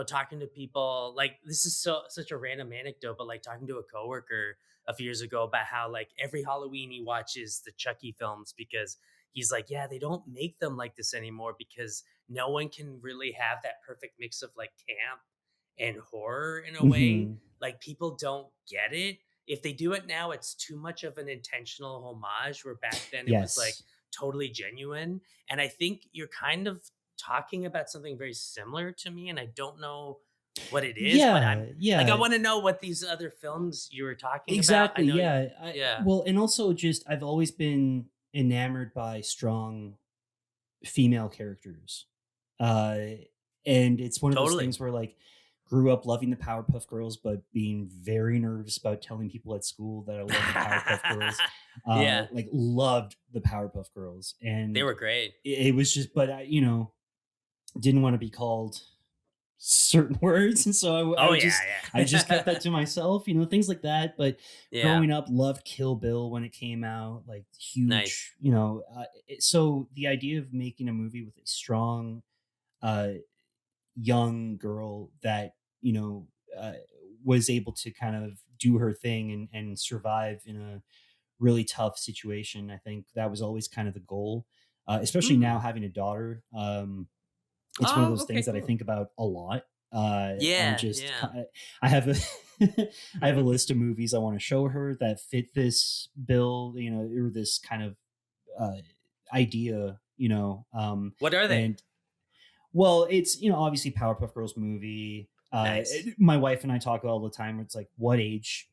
Speaker 3: talking to people like this is such a random anecdote but like talking to a coworker a few years ago about how like every Halloween he watches the Chucky films because he's like yeah they don't make them like this anymore because no one can really have that perfect mix of like camp and horror in a way.
Speaker 4: Mhm.
Speaker 3: Like people don't get it. If they do it now, it's too much of an intentional homage, where back then it was like
Speaker 4: Yes.
Speaker 3: totally genuine. And I think you're kind of talking about something very similar to me, and I don't know what it is, but I'm
Speaker 4: Yeah,
Speaker 3: like, I
Speaker 4: yeah.
Speaker 3: want to know what these other films you were talking about. I
Speaker 4: Exactly,
Speaker 3: know,
Speaker 4: yeah.
Speaker 3: yeah,
Speaker 4: Well, and also just I've always been enamored by strong female characters. Uh, and it's one of those
Speaker 3: totally.
Speaker 4: things where like grew up loving the Powerpuff Girls, but being very nervous about telling people at school that I love the Powerpuff Girls.
Speaker 3: Yeah,
Speaker 4: Like loved the Powerpuff Girls,
Speaker 3: they
Speaker 4: and
Speaker 3: were great.
Speaker 4: it was just, but I, didn't want to be called certain words, and so
Speaker 3: Oh yeah,
Speaker 4: I just kept that
Speaker 3: yeah,
Speaker 4: to myself, things like that. But
Speaker 3: yeah.
Speaker 4: growing up, loved Kill Bill when it came out, like
Speaker 3: Nice.
Speaker 4: huge, so the idea of making a movie with a strong uh young girl that uh, was able to kind of do her thing and survive in a really tough situation, I think that was always kind of the goal. Especially now
Speaker 3: Mm.
Speaker 4: having a daughter, it's one of
Speaker 3: Oh,
Speaker 4: those
Speaker 3: okay,
Speaker 4: things that I
Speaker 3: cool.
Speaker 4: think about a lot. And
Speaker 3: Yeah,
Speaker 4: just
Speaker 3: yeah.
Speaker 4: I have a I have a list of movies I want to show her that fit this bill, or this kind of uh, idea,
Speaker 3: What are they?
Speaker 4: and well, it's obviously Powerpuff Girls movie.
Speaker 3: Nice.
Speaker 4: My wife and I talk all the time. It's like, what age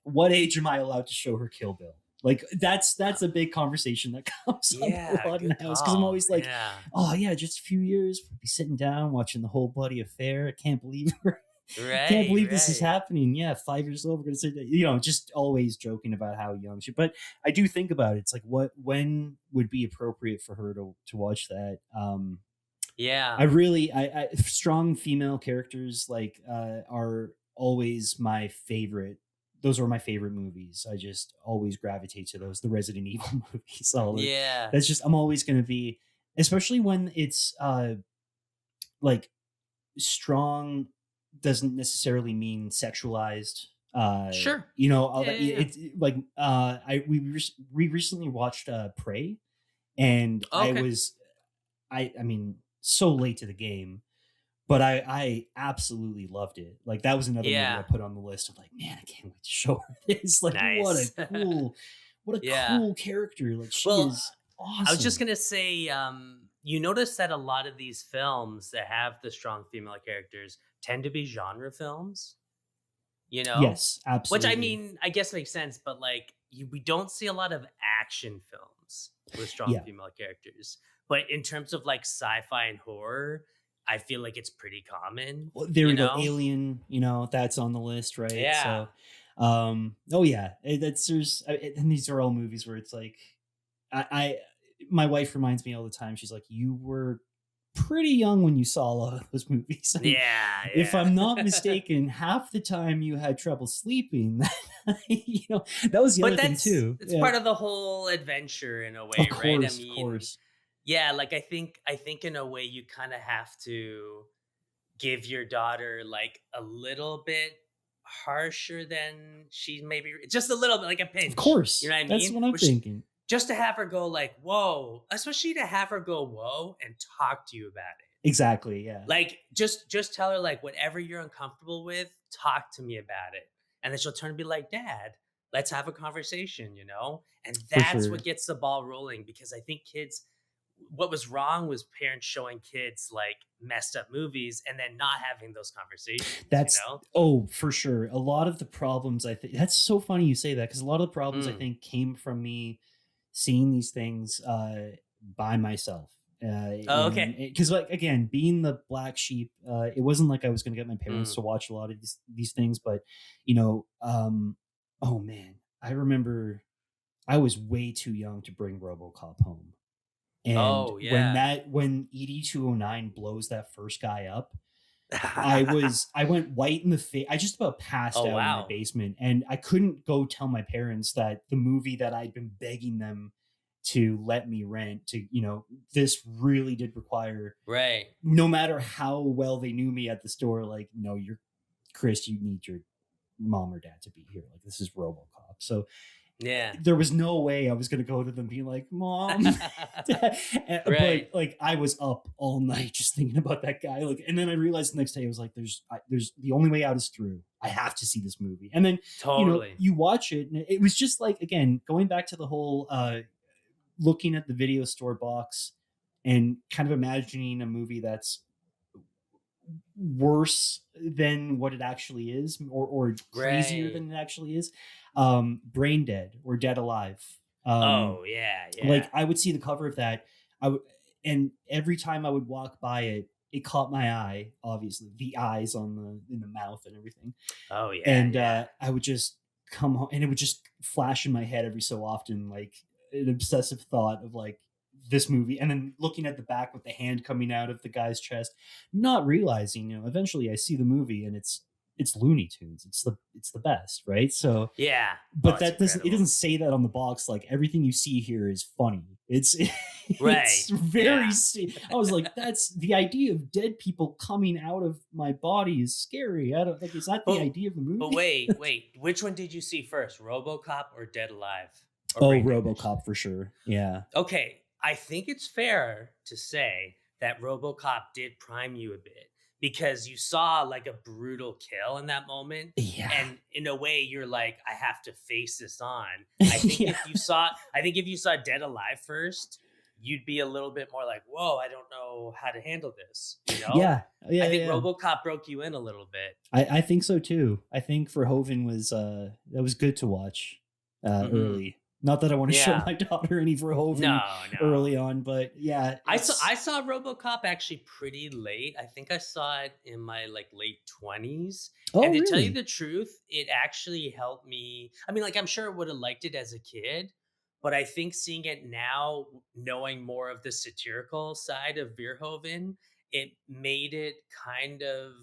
Speaker 4: am I allowed to show her Kill Bill? Like that's a big conversation that comes up a
Speaker 3: Yeah,
Speaker 4: lot in the
Speaker 3: good
Speaker 4: house, because I'm
Speaker 3: call.
Speaker 4: always like,
Speaker 3: Yeah.
Speaker 4: oh yeah, just a few years, we'll be sitting down watching the whole bloody affair. I can't believe can't
Speaker 3: Right,
Speaker 4: believe this is
Speaker 3: right.
Speaker 4: happening. Yeah, 5 years old, we're gonna sit there, just always joking about how young she. But I do think about it. It's like, when would be appropriate for her to watch that? I
Speaker 3: Yeah.
Speaker 4: really, strong female characters like are always my favorite. Those are my favorite movies. I just always gravitate to those. The Resident Evil movies.
Speaker 3: Yeah.
Speaker 4: That's just, I'm always going to be, especially when it's like strong doesn't necessarily mean sexualized.
Speaker 3: Sure.
Speaker 4: All
Speaker 3: Yeah,
Speaker 4: that.
Speaker 3: yeah, yeah.
Speaker 4: It's like we recently watched Prey, and
Speaker 3: Okay.
Speaker 4: I mean, so late to the game, but I absolutely loved it. Like that was another movie I
Speaker 3: Yeah.
Speaker 4: put on the list of like, man, I can't wait to show her this. Like,
Speaker 3: Nice.
Speaker 4: what a
Speaker 3: Yeah.
Speaker 4: cool character. Like she
Speaker 3: Well,
Speaker 4: is
Speaker 3: I was just
Speaker 4: awesome.
Speaker 3: gonna say, you notice that a lot of these films that have the strong female characters tend to be genre films, you know?
Speaker 4: Yes,
Speaker 3: Which I
Speaker 4: absolutely.
Speaker 3: mean, I guess makes sense, but like we don't see a lot of action films with strong
Speaker 4: Yeah.
Speaker 3: female characters. But in terms of like sci-fi and horror, I feel like it's pretty common,
Speaker 4: Well, there
Speaker 3: you
Speaker 4: we go.
Speaker 3: know?
Speaker 4: Alien, that's on the list, right?
Speaker 3: Yeah.
Speaker 4: So, oh yeah, that's and these are all movies where it's like, I my wife reminds me all the time. She's like, you were pretty young when you saw a lot of those movies.
Speaker 3: Yeah.
Speaker 4: If I'm not mistaken, half the time you had trouble sleeping. That was the other thing too.
Speaker 3: It's part of the whole adventure in a way,
Speaker 4: Of
Speaker 3: right? I
Speaker 4: course, of
Speaker 3: mean,
Speaker 4: course.
Speaker 3: yeah, like I think in a way you kind of have to give your daughter like a little bit harsher than she maybe just a little bit, like a
Speaker 4: Of
Speaker 3: pinch. You
Speaker 4: course.
Speaker 3: know what I
Speaker 4: That's
Speaker 3: mean?
Speaker 4: what I'm thinking.
Speaker 3: Just to have her go like, whoa, especially to have her go, whoa, and talk to you about it.
Speaker 4: Exactly. Yeah.
Speaker 3: Like just tell her like whatever you're uncomfortable with, talk to me about it. And then she'll turn and be like, Dad, let's have a conversation, you know? And
Speaker 4: For
Speaker 3: that's what
Speaker 4: sure.
Speaker 3: gets the ball rolling because I think kids what was wrong was parents showing kids like messed up movies and then not having those conversations, you
Speaker 4: That's
Speaker 3: know?
Speaker 4: for sure. A lot of the problems I think that's so funny you say that because a lot of the problems I
Speaker 3: Mm.
Speaker 4: think came from me seeing these things by myself.
Speaker 3: Oh, okay.
Speaker 4: Because like again, being the black sheep, it wasn't like I was going to get my parents
Speaker 3: Mm.
Speaker 4: to watch a lot of these things, but you know, oh man, I remember I was way too young to bring RoboCop home. And
Speaker 3: Oh, yeah.
Speaker 4: when ED-209 blows that first guy up, I went white in the face. I just about passed
Speaker 3: Oh,
Speaker 4: out in my
Speaker 3: wow.
Speaker 4: basement, and I couldn't go tell my parents that the movie that I'd been begging them to let me rent to, this really did require,
Speaker 3: Right.
Speaker 4: no matter how well they knew me at the store, like, no, you're Chris, you need your mom or dad to be here. Like, this is RoboCop. So
Speaker 3: Yeah.
Speaker 4: there was no way I was going to go to them being like, Mom, Dad.
Speaker 3: Right.
Speaker 4: But like I was up all night just thinking about that guy. Like, and then I realized the next day I was like, there's the only way out is through. I have to see this movie. And then,
Speaker 3: Totally.
Speaker 4: you watch it and it was just like, again, going back to the whole, looking at the video store box and kind of imagining a movie that's worse than what it actually is or crazier
Speaker 3: Right.
Speaker 4: than it actually is. Brain Dead or Dead Alive.
Speaker 3: Oh, yeah, yeah.
Speaker 4: Like I would see the cover of that, and every time I would walk by it, it caught my eye. Obviously, the eyes on in the mouth and everything,
Speaker 3: Oh, yeah,
Speaker 4: and
Speaker 3: yeah.
Speaker 4: I would just come home, and it would just flash in my head every so often, like an obsessive thought of like this movie, and then looking at the back with the hand coming out of the guy's chest, not realizing, eventually I see the movie and it's Looney Tunes. It's the best, right? So
Speaker 3: Yeah. Oh,
Speaker 4: but
Speaker 3: it's
Speaker 4: that doesn't it
Speaker 3: incredible.
Speaker 4: doesn't say that on the box. Like everything you see here is funny. It's
Speaker 3: Right.
Speaker 4: it's very
Speaker 3: Yeah.
Speaker 4: I was like, that's the idea of dead people coming out of my body is scary. I don't like, is that the
Speaker 3: But
Speaker 4: idea of the
Speaker 3: but
Speaker 4: movie?
Speaker 3: wait. Which one did you see first? RoboCop or Dead Alive? Or
Speaker 4: Oh,
Speaker 3: Brain Damage?
Speaker 4: RoboCop for sure. Yeah.
Speaker 3: Okay, I think it's fair to say that RoboCop did prime you a bit because you saw like a brutal kill in that moment,
Speaker 4: Yeah.
Speaker 3: and in a way, you're like, I have to face this on.
Speaker 4: Yeah.
Speaker 3: I think if you saw Dead Alive first, you'd be a little bit more like, whoa, I don't know how to handle this. You know,
Speaker 4: Yeah.
Speaker 3: I
Speaker 4: Yeah.
Speaker 3: think
Speaker 4: Yeah.
Speaker 3: RoboCop broke you in a little bit.
Speaker 4: I think so too. I think Verhoeven was that was good to watch
Speaker 3: Hmm.
Speaker 4: early. Not that I want to show
Speaker 3: Yeah.
Speaker 4: my daughter any Verhoeven
Speaker 3: No.
Speaker 4: early on, but yeah,
Speaker 3: I saw RoboCop actually pretty late. I think I saw it in my like late 20s. And
Speaker 4: oh
Speaker 3: to tell you
Speaker 4: really?
Speaker 3: the truth, it actually helped me. I mean, like I'm sure I would have liked it as a kid, but I think seeing it now, knowing more of the satirical side of Verhoeven, it made it kind of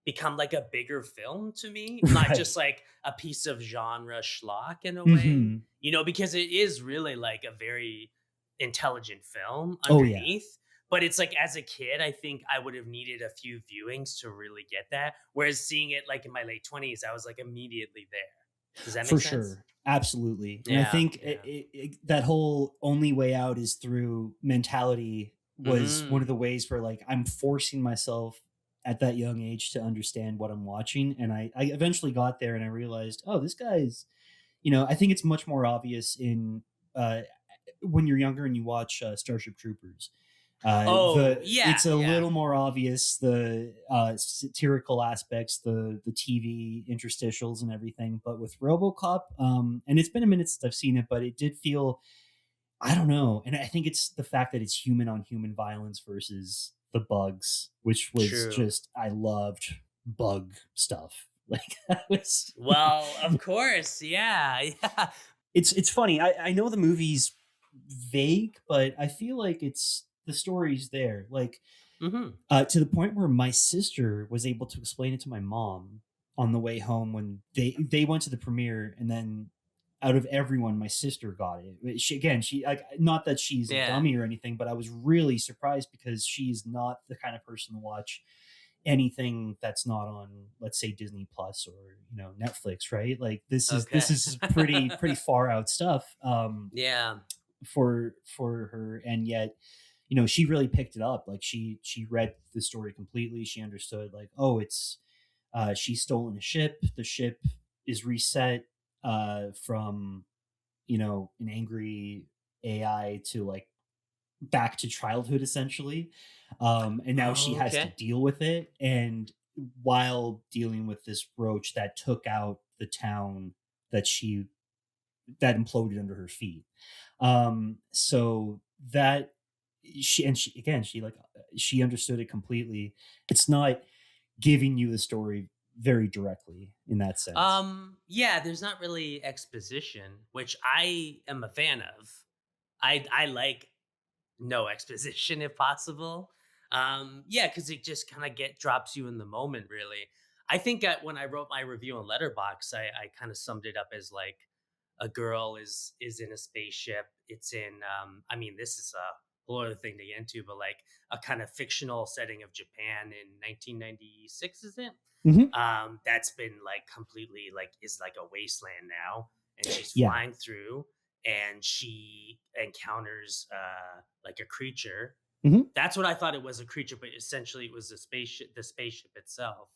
Speaker 3: become like a bigger film to me, not just
Speaker 4: Right.
Speaker 3: like a piece of genre schlock in a way,
Speaker 4: Hmm.
Speaker 3: because it is really like a very intelligent film
Speaker 4: Oh yeah,
Speaker 3: underneath. But it's like as a kid, I think I would have needed a few viewings to really get that. Whereas seeing it like in my late 20s, I was like immediately there. Does that
Speaker 4: for
Speaker 3: make sense?
Speaker 4: sure. Absolutely. And I
Speaker 3: Yeah.
Speaker 4: think
Speaker 3: Yeah.
Speaker 4: that whole only way out is through mentality was one of
Speaker 3: Hmm.
Speaker 4: the ways where like I'm forcing myself at that young age to understand what I'm watching. And I eventually got there and I realized, oh, this guy's, I think it's much more obvious in uh, when you're younger and you watch Starship Troopers.
Speaker 3: Oh, yeah.
Speaker 4: It's a
Speaker 3: Yeah.
Speaker 4: little more obvious the satirical aspects, the TV interstitials and everything. But with RoboCop, and it's been a minute since I've seen it, but it did feel, I don't know, and I think it's the fact that it's human on human violence versus the bugs, which was
Speaker 3: True.
Speaker 4: just I loved bug stuff. Like that was
Speaker 3: Well, of course. Yeah. Yeah.
Speaker 4: it's funny. I know the movie's vague, but I feel like it's the story's there. Like,
Speaker 3: Mm-hmm.
Speaker 4: to the point where my sister was able to explain it to my mom on the way home when they went to the premiere, and then out of everyone, my sister got it. She like, not that she's a
Speaker 3: Yeah.
Speaker 4: dummy or anything, but I was really surprised because she's not the kind of person to watch anything that's not on, let's say, Disney Plus or Netflix, right? Like,
Speaker 3: Okay.
Speaker 4: this is pretty far out stuff.
Speaker 3: Yeah.
Speaker 4: For her, and yet she really picked it up. Like, she read the story completely. She understood, like, oh, it's she's stolen a ship. The ship is reset from an angry AI to, like, back to childhood, essentially. And now she
Speaker 3: Oh,
Speaker 4: has to
Speaker 3: okay.
Speaker 4: deal with it, and while dealing with this roach that took out the town that imploded under her feet. So that she again, she understood it completely. It's not giving you the story very directly in that sense.
Speaker 3: Yeah, there's not really exposition, which I am a fan of. I like no exposition if possible. Yeah, because it just kind of get drops you in the moment, really. I think that when I wrote my review on Letterbox, I kind of summed it up as like a girl is in a spaceship. It's in I mean, this is a whole other thing to get into, but like a kind of fictional setting of Japan in 1996, is it?
Speaker 4: Hmm.
Speaker 3: That's been like completely like is like a wasteland now, and she's
Speaker 4: Yeah.
Speaker 3: flying through and she encounters like a creature.
Speaker 4: Hmm.
Speaker 3: That's what I thought it was, a creature, but essentially it was the spaceship itself,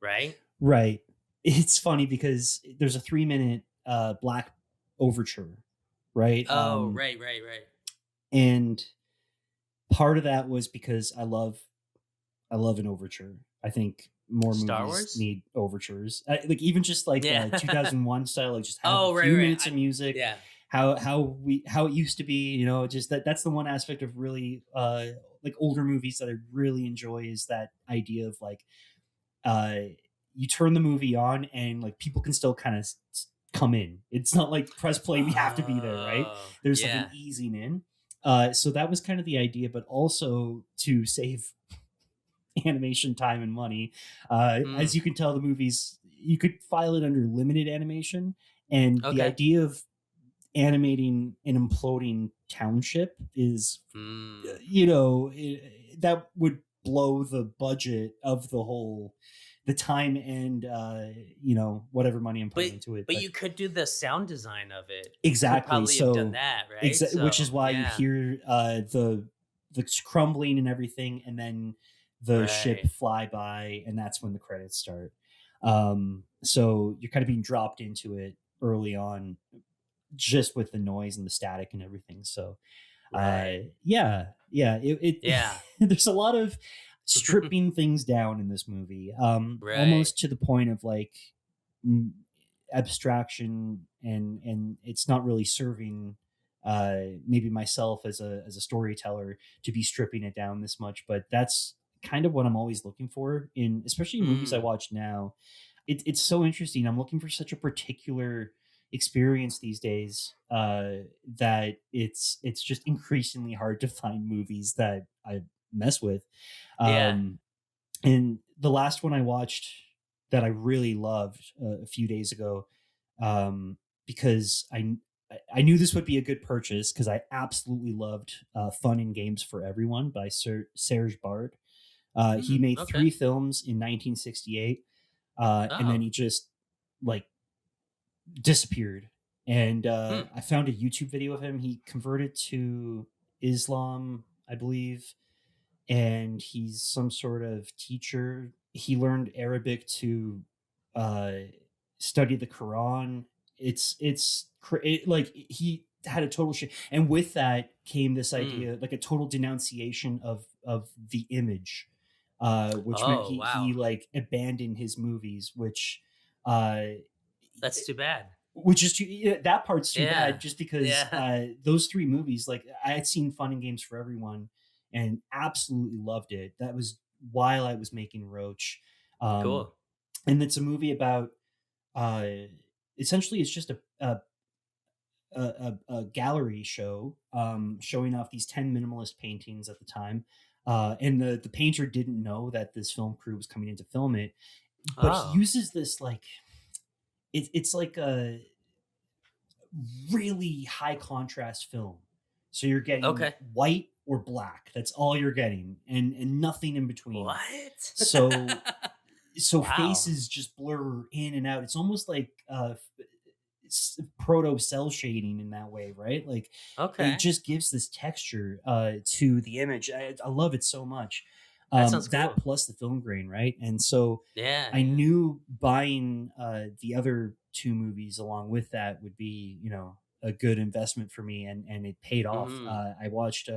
Speaker 3: right?
Speaker 4: Right. It's funny because there's a 3-minute black overture, right?
Speaker 3: Oh, right.
Speaker 4: And part of that was because I love an overture. I think more
Speaker 3: Star
Speaker 4: movies
Speaker 3: Wars?
Speaker 4: need overtures. Like, even just like
Speaker 3: Yeah.
Speaker 4: 2001 style, like, just have a
Speaker 3: Oh,
Speaker 4: few
Speaker 3: right.
Speaker 4: minutes of music.
Speaker 3: Yeah.
Speaker 4: How it used to be, just that's the one aspect of really like older movies that I really enjoy, is that idea of, like, uh you turn the movie on and, like, people can still kind of come in. It's not like press play, we have to be there, right?
Speaker 3: Oh,
Speaker 4: There's like an
Speaker 3: yeah.
Speaker 4: easing in. So that was kind of the idea, but also to save animation time and money. As
Speaker 3: Mm,
Speaker 4: you can tell, the movies, you could file it under limited animation, and the
Speaker 3: okay.
Speaker 4: idea of animating an imploding township is,
Speaker 3: Mm.
Speaker 4: that would blow the budget of the time and whatever money I'm
Speaker 3: But
Speaker 4: putting into it.
Speaker 3: but
Speaker 4: But
Speaker 3: you could do the sound design of it. You could
Speaker 4: exactly,
Speaker 3: probably have done
Speaker 4: so
Speaker 3: that, right?
Speaker 4: which is
Speaker 3: So,
Speaker 4: why you
Speaker 3: yeah.
Speaker 4: hear the crumbling and everything, and then the ship
Speaker 3: Right.
Speaker 4: fly by, and that's when the credits start. So you're kind of being dropped into it early on, just with the noise and the static and everything. So
Speaker 3: Right.
Speaker 4: yeah, it
Speaker 3: Yeah.
Speaker 4: there's a lot of stripping things down in this movie,
Speaker 3: Right.
Speaker 4: almost to the point of, like, mm, abstraction, and it's not really serving maybe myself as a storyteller to be stripping it down this much. But that's kind of what I'm always looking for, in especially movies I
Speaker 3: Mm.
Speaker 4: watch now. It's so interesting. I'm looking for such a particular experience these days, that it's just increasingly hard to find movies that I mess with.
Speaker 3: Yeah.
Speaker 4: Um, and the last one I watched that I really loved a few days ago, um, because I knew this would be a good purchase, because I absolutely loved Fun and Games for Everyone by Serge Bard. He
Speaker 3: Mm,
Speaker 4: made
Speaker 3: okay.
Speaker 4: 3 films in 1968, and then
Speaker 3: Oh.
Speaker 4: he just, like, disappeared. And
Speaker 3: Hmm.
Speaker 4: I found a YouTube video of him. He converted to Islam, I believe, and he's some sort of teacher. He learned Arabic to uh, study the Quran. Like, he had a total shit, and with that came this
Speaker 3: Mm.
Speaker 4: idea, like, a total denunciation of the image, which meant
Speaker 3: Oh,
Speaker 4: he
Speaker 3: wow.
Speaker 4: like abandoned his movies, uh,
Speaker 3: That's too bad.
Speaker 4: which is yeah, that part's too bad,
Speaker 3: Yeah.
Speaker 4: just because
Speaker 3: Yeah.
Speaker 4: those 3 movies, like, I had seen Fun and Games for Everyone and absolutely loved it. That was while I was making Roach. um,
Speaker 3: Cool.
Speaker 4: and it's a movie about, uh, essentially, it's just a gallery show showing off these 10 minimalist paintings at the time. And the painter didn't know that this film crew was coming in to film it, but he
Speaker 3: Oh,
Speaker 4: uses this like it's like a really high contrast film. So you're getting
Speaker 3: okay.
Speaker 4: white or black. That's all you're getting, and nothing in between.
Speaker 3: What?
Speaker 4: So
Speaker 3: Wow.
Speaker 4: faces just blur in and out. It's almost like proto cell shading in that way, right? Like it
Speaker 3: Okay.
Speaker 4: just gives this texture to the image. I love it so much.
Speaker 3: That sounds
Speaker 4: That
Speaker 3: cool.
Speaker 4: plus the film grain, right? And so
Speaker 3: Yeah,
Speaker 4: I
Speaker 3: yeah.
Speaker 4: knew buying the other two movies along with that would be, a good investment for me, and it paid off.
Speaker 3: Mhm.
Speaker 4: I watched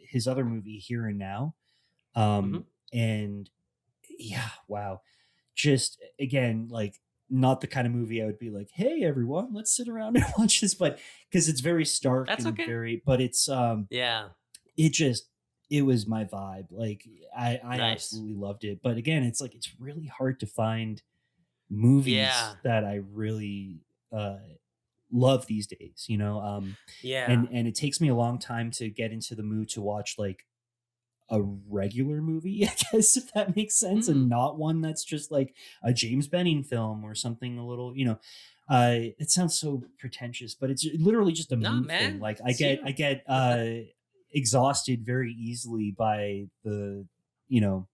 Speaker 4: his other movie, Here and Now,
Speaker 3: Mhm.
Speaker 4: and yeah, wow, just again, like not the kind of movie I would be like, hey everyone, let's sit around and watch this, but because it's very stark
Speaker 3: That's
Speaker 4: and
Speaker 3: okay.
Speaker 4: very, but
Speaker 3: Yeah.
Speaker 4: it just it was my vibe. Like I
Speaker 3: Nice.
Speaker 4: absolutely loved it. But again, it's like it's really hard to find movies
Speaker 3: Yeah.
Speaker 4: that I really uh love these days,
Speaker 3: Yeah.
Speaker 4: and it takes me a long time to get into the mood to watch like a regular movie, I guess, if that makes sense, and
Speaker 3: Mm.
Speaker 4: not one that's just like a James Benning film or something a little, it sounds so pretentious, but it's literally just a
Speaker 3: No,
Speaker 4: mood thing.
Speaker 3: man.
Speaker 4: Like
Speaker 3: It's you.
Speaker 4: I get exhausted very easily by the, you know,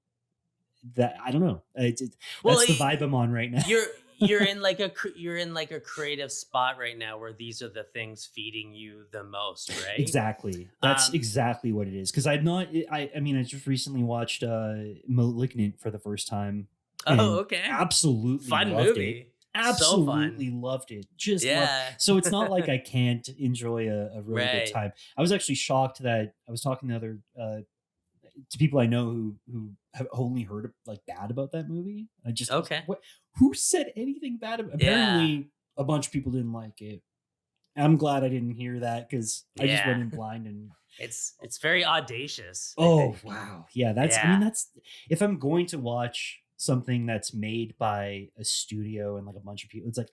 Speaker 4: that I don't know.
Speaker 3: Well,
Speaker 4: That's the vibe I'm on right now.
Speaker 3: you're in like you're in like a creative spot right now where these are the things feeding you the most, right?
Speaker 4: Exactly. That's
Speaker 3: Um
Speaker 4: exactly what it is. Because I'm not. I mean, I just recently watched *Malignant* for the first time,
Speaker 3: oh,
Speaker 4: and
Speaker 3: okay.
Speaker 4: absolutely
Speaker 3: Fun
Speaker 4: loved it.
Speaker 3: movie. So fun.
Speaker 4: Absolutely loved it. Just love.
Speaker 3: Yeah.
Speaker 4: So it's not like I can't enjoy a really good
Speaker 3: Right.
Speaker 4: time. I was actually shocked that I was talking to people I know who have only heard like bad about that movie. I was like,
Speaker 3: Okay.
Speaker 4: what? Who said anything bad about?
Speaker 3: Yeah.
Speaker 4: Apparently, a bunch of people didn't like it. I'm glad I didn't hear that because I just went
Speaker 3: Yeah.
Speaker 4: in blind and
Speaker 3: It's very audacious, I
Speaker 4: oh
Speaker 3: think.
Speaker 4: wow, yeah. That's I mean
Speaker 3: Yeah.
Speaker 4: that's if I'm going to watch something that's made by a studio and like a bunch of people, it's like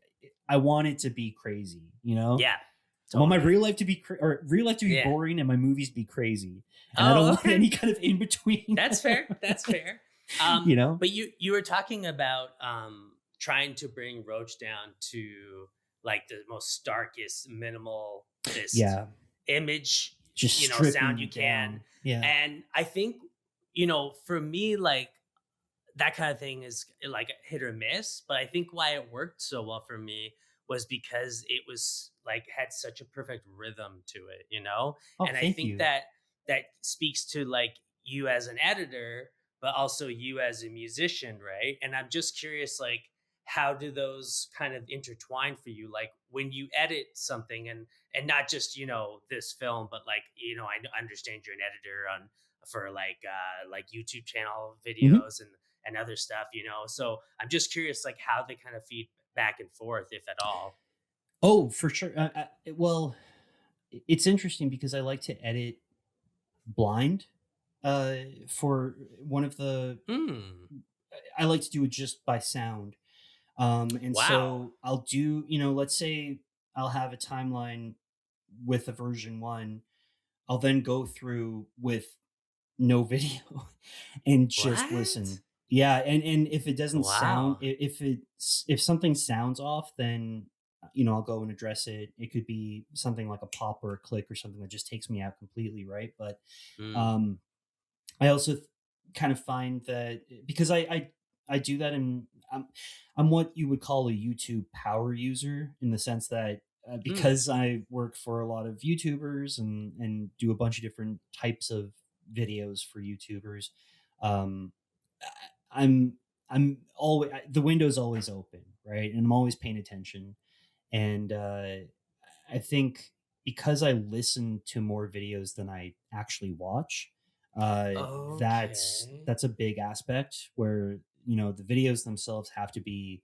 Speaker 4: I want it to be crazy, you know.
Speaker 3: Yeah.
Speaker 4: I want my
Speaker 3: Totally.
Speaker 4: real life to be or real life to be
Speaker 3: Yeah.
Speaker 4: boring and my movies be crazy, and I don't
Speaker 3: Oh,
Speaker 4: want
Speaker 3: okay.
Speaker 4: any kind of in between.
Speaker 3: That's fair. That's fair.
Speaker 4: You know?
Speaker 3: But you were talking about trying to bring Roach down to like the most starkest, minimalist
Speaker 4: Yeah,
Speaker 3: image,
Speaker 4: just
Speaker 3: sound you
Speaker 4: stripping
Speaker 3: can.
Speaker 4: down. Yeah.
Speaker 3: And I think, for me, like that kind of thing is like hit or miss. But I think why it worked so well for me was because it was like had such a perfect rhythm to it.
Speaker 4: Oh,
Speaker 3: And I
Speaker 4: thank
Speaker 3: think
Speaker 4: you.
Speaker 3: that speaks to like you as an editor, but also you as a musician, right? And I'm just curious, like, how do those kind of intertwine for you? Like when you edit something and not just, this film, but like, I understand you're an editor on for like YouTube channel
Speaker 4: Mhm.
Speaker 3: videos and other stuff. So I'm just curious, like how they kind of feed back and forth, if at all.
Speaker 4: Oh, for sure. Well, it's interesting because I like to edit blind for one of the
Speaker 3: Hmm.
Speaker 4: I like to do it just by sound. And
Speaker 3: Wow.
Speaker 4: so I'll do, let's say I'll have a timeline with a version 1. I'll then go through with no video and just
Speaker 3: What?
Speaker 4: listen. Yeah, and if it doesn't sound
Speaker 3: Wow.
Speaker 4: if something sounds off, then I'll go and address it. It could be something like a pop or a click or something that just takes me out completely, right? But
Speaker 3: Hmm.
Speaker 4: um I also kind of find that because I do that in I'm what you would call a YouTube power user in the sense that
Speaker 3: Hmm.
Speaker 4: because I work for a lot of YouTubers and do a bunch of different types of videos for YouTubers, um, I'm always the window's always open, right, and I'm always paying attention, and I think because I listen to more videos than I actually watch, uh,
Speaker 3: Okay.
Speaker 4: that's a big aspect where the videos themselves have to be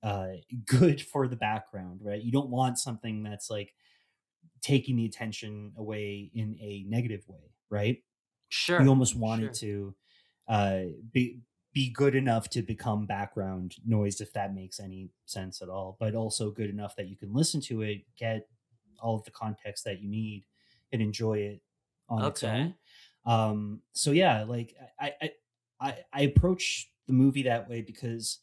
Speaker 4: uh, good for the background, right? You don't want something that's like taking the attention away in a negative way, right? You
Speaker 3: Sure.
Speaker 4: almost want it
Speaker 3: Sure.
Speaker 4: to uh, be good enough to become background noise, if that makes any sense at all, but also good enough that you can listen to it, get all of the context that you need and enjoy it on its
Speaker 3: Okay.
Speaker 4: own. So yeah, like I approach the movie that way because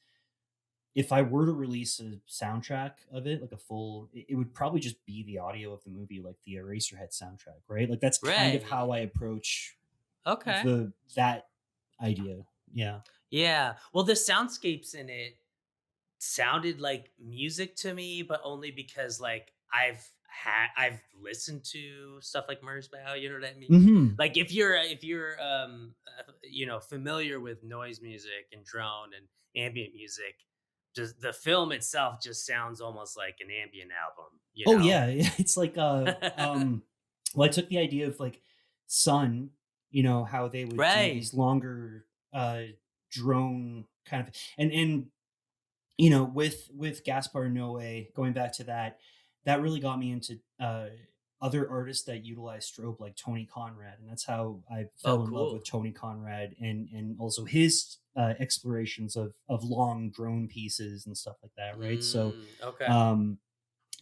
Speaker 4: if I were to release a soundtrack of it, like a full, it would probably just be the audio of the movie, like the Eraserhead soundtrack, right? Like that's kind of how
Speaker 3: Right.
Speaker 4: I approach
Speaker 3: Okay.
Speaker 4: that idea. Yeah.
Speaker 3: Yeah. Well, the soundscapes in it sounded like music to me, but only because like I've listened to stuff like Merzbow, you know what I mean?
Speaker 4: Hmm.
Speaker 3: Like if you're you know, familiar with noise music and drone and ambient music, just the film itself just sounds almost like an ambient album, you
Speaker 4: Oh
Speaker 3: know?
Speaker 4: yeah, it's like well, I took the idea of like Sun, how they would do
Speaker 3: Right.
Speaker 4: these longer drone kind of, and with Gaspar Noé, going back to that, that really got me into other artists that utilize strobe, like Tony Conrad, and that's how I
Speaker 3: Oh,
Speaker 4: fell in love with
Speaker 3: cool.
Speaker 4: Tony Conrad, and also his explorations of long drone pieces and stuff like that, right? So
Speaker 3: Okay.
Speaker 4: um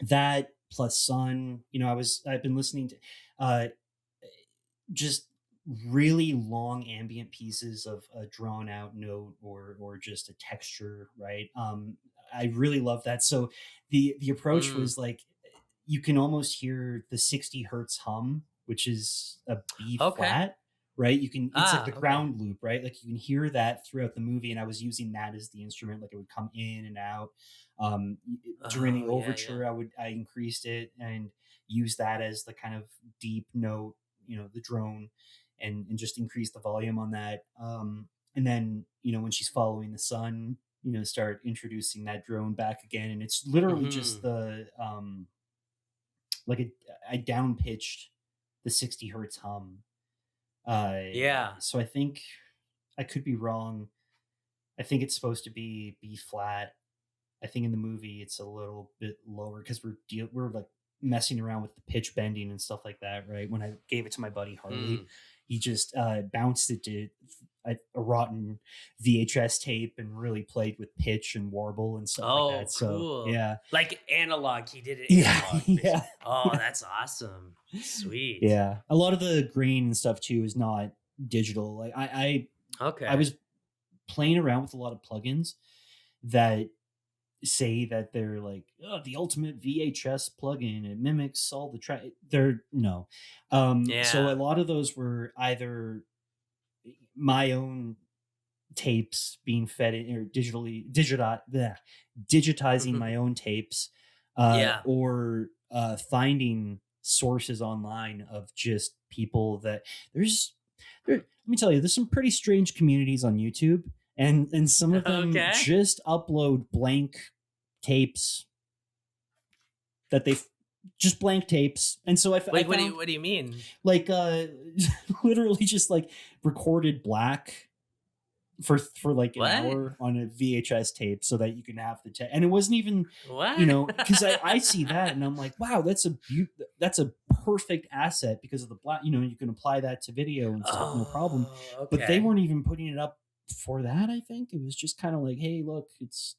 Speaker 4: that plus Sun, I've been listening to uh just really long ambient pieces of a drawn out note or just a texture, right? I really love that. So the approach
Speaker 3: Mm.
Speaker 4: was like you can almost hear the 60 hertz hum, which is a B
Speaker 3: Okay.
Speaker 4: flat, right? It's like the
Speaker 3: Okay.
Speaker 4: ground loop, right? Like you can hear that throughout the movie, and I was using that as the instrument, like it would come in and out. During the
Speaker 3: Oh, yeah, yeah.
Speaker 4: overture, I increased it and used that as the kind of deep note, the drone, and just increase the volume on that. And then, when she's following the sun, start introducing that drone back again. And it's literally just
Speaker 3: Mhm.
Speaker 4: the, like I down pitched the 60 hertz hum. Uh,
Speaker 3: Yeah.
Speaker 4: so I think I could be wrong. I think it's supposed to be B flat. I think in the movie it's a little bit lower because we're like messing around with the pitch bending and stuff like that, right? When I gave it to my buddy Harley,
Speaker 3: Mm.
Speaker 4: he just bounced it to a rotten VHS tape and really played with pitch and warble and stuff like that.
Speaker 3: Oh,
Speaker 4: So
Speaker 3: cool.
Speaker 4: yeah,
Speaker 3: Like analog, he did it
Speaker 4: yeah,
Speaker 3: analog,
Speaker 4: yeah,
Speaker 3: basically. Oh, that's awesome. Sweet.
Speaker 4: yeah. A lot of the grain and stuff too is not digital. Like I
Speaker 3: Okay.
Speaker 4: was playing around with a lot of plugins that say that they're like, oh, the ultimate VHS plugin. It mimics all the track. They're no. So a
Speaker 3: Yeah.
Speaker 4: lot of those were either my own tapes being fed in, or digitizing my own tapes,
Speaker 3: Yeah.
Speaker 4: or finding sources online of just people that let me tell you, there's some pretty strange communities on YouTube, and some of them
Speaker 3: Okay.
Speaker 4: just upload blank tapes that they just blank tapes. And so I
Speaker 3: Wait,
Speaker 4: found
Speaker 3: what do you mean?
Speaker 4: like literally just like recorded black for like an
Speaker 3: What?
Speaker 4: hour on a VHS tape so that you can have the and it wasn't even,
Speaker 3: What?
Speaker 4: because I see that and I'm like, wow, that's a perfect asset because of the black, you can apply that to video and stuff, no problem.
Speaker 3: Oh,
Speaker 4: But they
Speaker 3: okay.
Speaker 4: weren't even putting it up for that. I think it was just kind of like, hey, look, it's,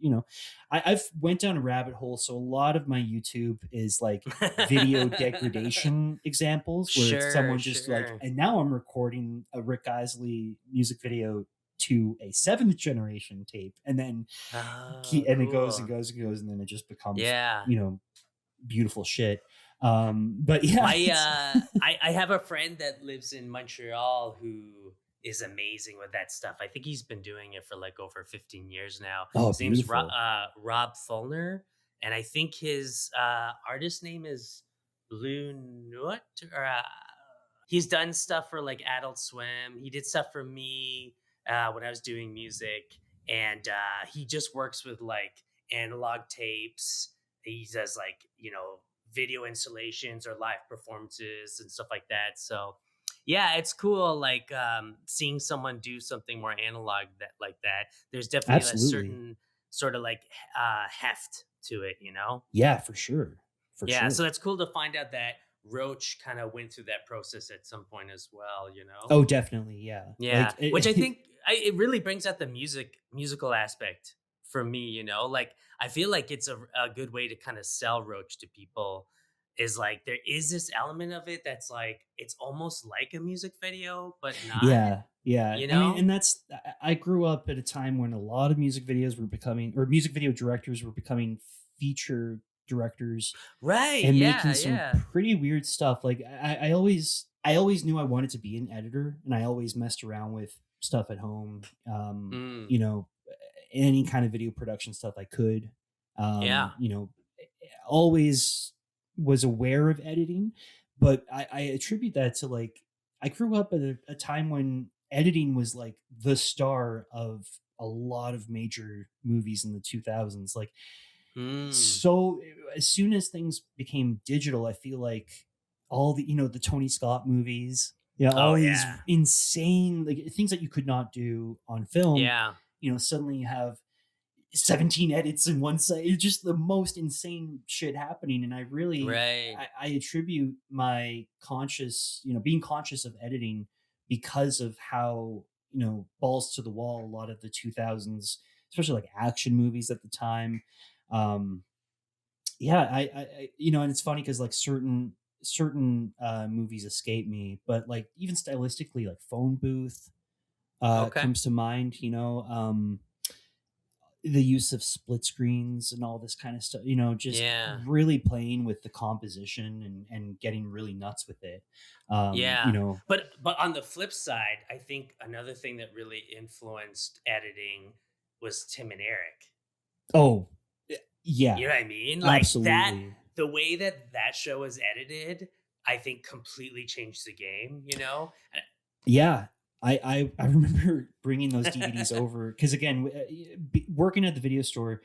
Speaker 4: you know, I've went down a rabbit hole. So a lot of my YouTube is like video degradation examples where it's
Speaker 3: Sure,
Speaker 4: someone just like,
Speaker 3: sure.
Speaker 4: and now I'm recording a Rick Isley music video to a seventh generation tape, and then
Speaker 3: Oh,
Speaker 4: and it goes and
Speaker 3: cool.
Speaker 4: goes and goes, and then it just becomes,
Speaker 3: Yeah.
Speaker 4: beautiful shit. But yeah,
Speaker 3: My
Speaker 4: it's
Speaker 3: I have a friend that lives in Montreal who is amazing with that stuff. I think he's been doing it for like over 15 years now.
Speaker 4: oh,
Speaker 3: His name's
Speaker 4: beautiful.
Speaker 3: Rob Fulner, and I think his artist name is Blue Nut, or he's done stuff for like Adult Swim. He did stuff for me when I was doing music, and he just works with like analog tapes. He does like, video installations or live performances and stuff like that. So yeah, it's cool like seeing someone do something more analog that like that. There's definitely a
Speaker 4: Absolutely.
Speaker 3: certain sort of like heft to it.
Speaker 4: Yeah, for sure. For
Speaker 3: Yeah, so
Speaker 4: sure.
Speaker 3: that's cool to find out that Roach kind of went through that process at some point as well.
Speaker 4: Oh, definitely. Yeah.
Speaker 3: Yeah,
Speaker 4: Like
Speaker 3: which I think it really brings out the musical aspect for me. Like I feel like it's a good way to kind of sell Roach to people is like there is this element of it that's like it's almost like a music video, but not,
Speaker 4: Yeah.
Speaker 3: you
Speaker 4: I mean,
Speaker 3: know?
Speaker 4: and I grew up at a time when a lot of music videos were becoming, or music video directors were becoming feature directors
Speaker 3: Right.
Speaker 4: and
Speaker 3: Yeah.
Speaker 4: making some
Speaker 3: Yeah.
Speaker 4: pretty weird stuff. Like I always knew I wanted to be an editor, and I always messed around with stuff at home.
Speaker 3: Mm,
Speaker 4: You know, any kind of video production stuff I could.
Speaker 3: yeah.
Speaker 4: You know, always was aware of editing, but I attribute that to like I grew up at a time when editing was like the star of a lot of major movies in the 2000s. Like,
Speaker 3: Mm.
Speaker 4: so as soon as things became digital, I feel like all the, the Tony Scott movies,
Speaker 3: Oh
Speaker 4: all these
Speaker 3: yeah.
Speaker 4: insane like things that you could not do on film,
Speaker 3: Yeah.
Speaker 4: suddenly you have 17 edits in one side. It's just the most insane shit happening. And
Speaker 3: Right.
Speaker 4: I attribute my being conscious of editing because of how, balls to the wall a lot of the 2000s, especially like action movies at the time. Um, yeah, and it's funny because like certain movies escape me, but like even stylistically, like Phone Booth
Speaker 3: Okay.
Speaker 4: comes to mind. The use of split screens and all this kind of stuff, just
Speaker 3: Yeah.
Speaker 4: really playing with the composition and getting really nuts with it.
Speaker 3: Yeah. But on the flip side, I think another thing that really influenced editing was Tim and Eric.
Speaker 4: Oh, yeah,
Speaker 3: You know what I mean? Like that,
Speaker 4: absolutely.
Speaker 3: the way that that show is edited, I think completely changed the game, you know?
Speaker 4: Yeah, I remember bringing those DVDs over because again, working at the video store,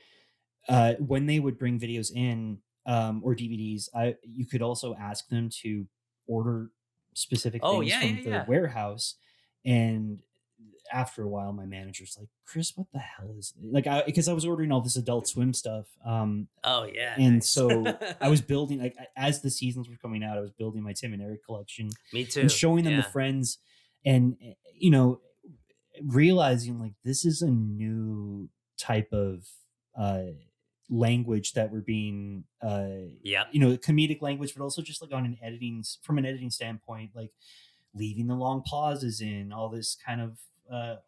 Speaker 4: when they would bring videos in, or DVDs, you could also ask them to order specific
Speaker 3: Oh,
Speaker 4: things
Speaker 3: yeah, yeah,
Speaker 4: from the
Speaker 3: yeah.
Speaker 4: warehouse, and after a while, my manager's like, "Chris, what the hell is like?" Because I was ordering all this Adult Swim stuff,
Speaker 3: Oh, yeah,
Speaker 4: and
Speaker 3: nice.
Speaker 4: so I was building like as the seasons were coming out, I was building my Tim and Eric collection
Speaker 3: Me
Speaker 4: and
Speaker 3: too.
Speaker 4: showing them to
Speaker 3: Yeah.
Speaker 4: friends, and you know, realizing like this is a new type of uh language that we're being
Speaker 3: Yep.
Speaker 4: comedic language, but also just like on an editing from an editing standpoint, like leaving the long pauses in, all this kind of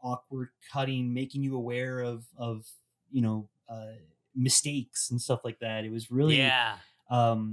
Speaker 4: awkward cutting, making you aware of you know uh mistakes and stuff like that. It was really
Speaker 3: Yeah.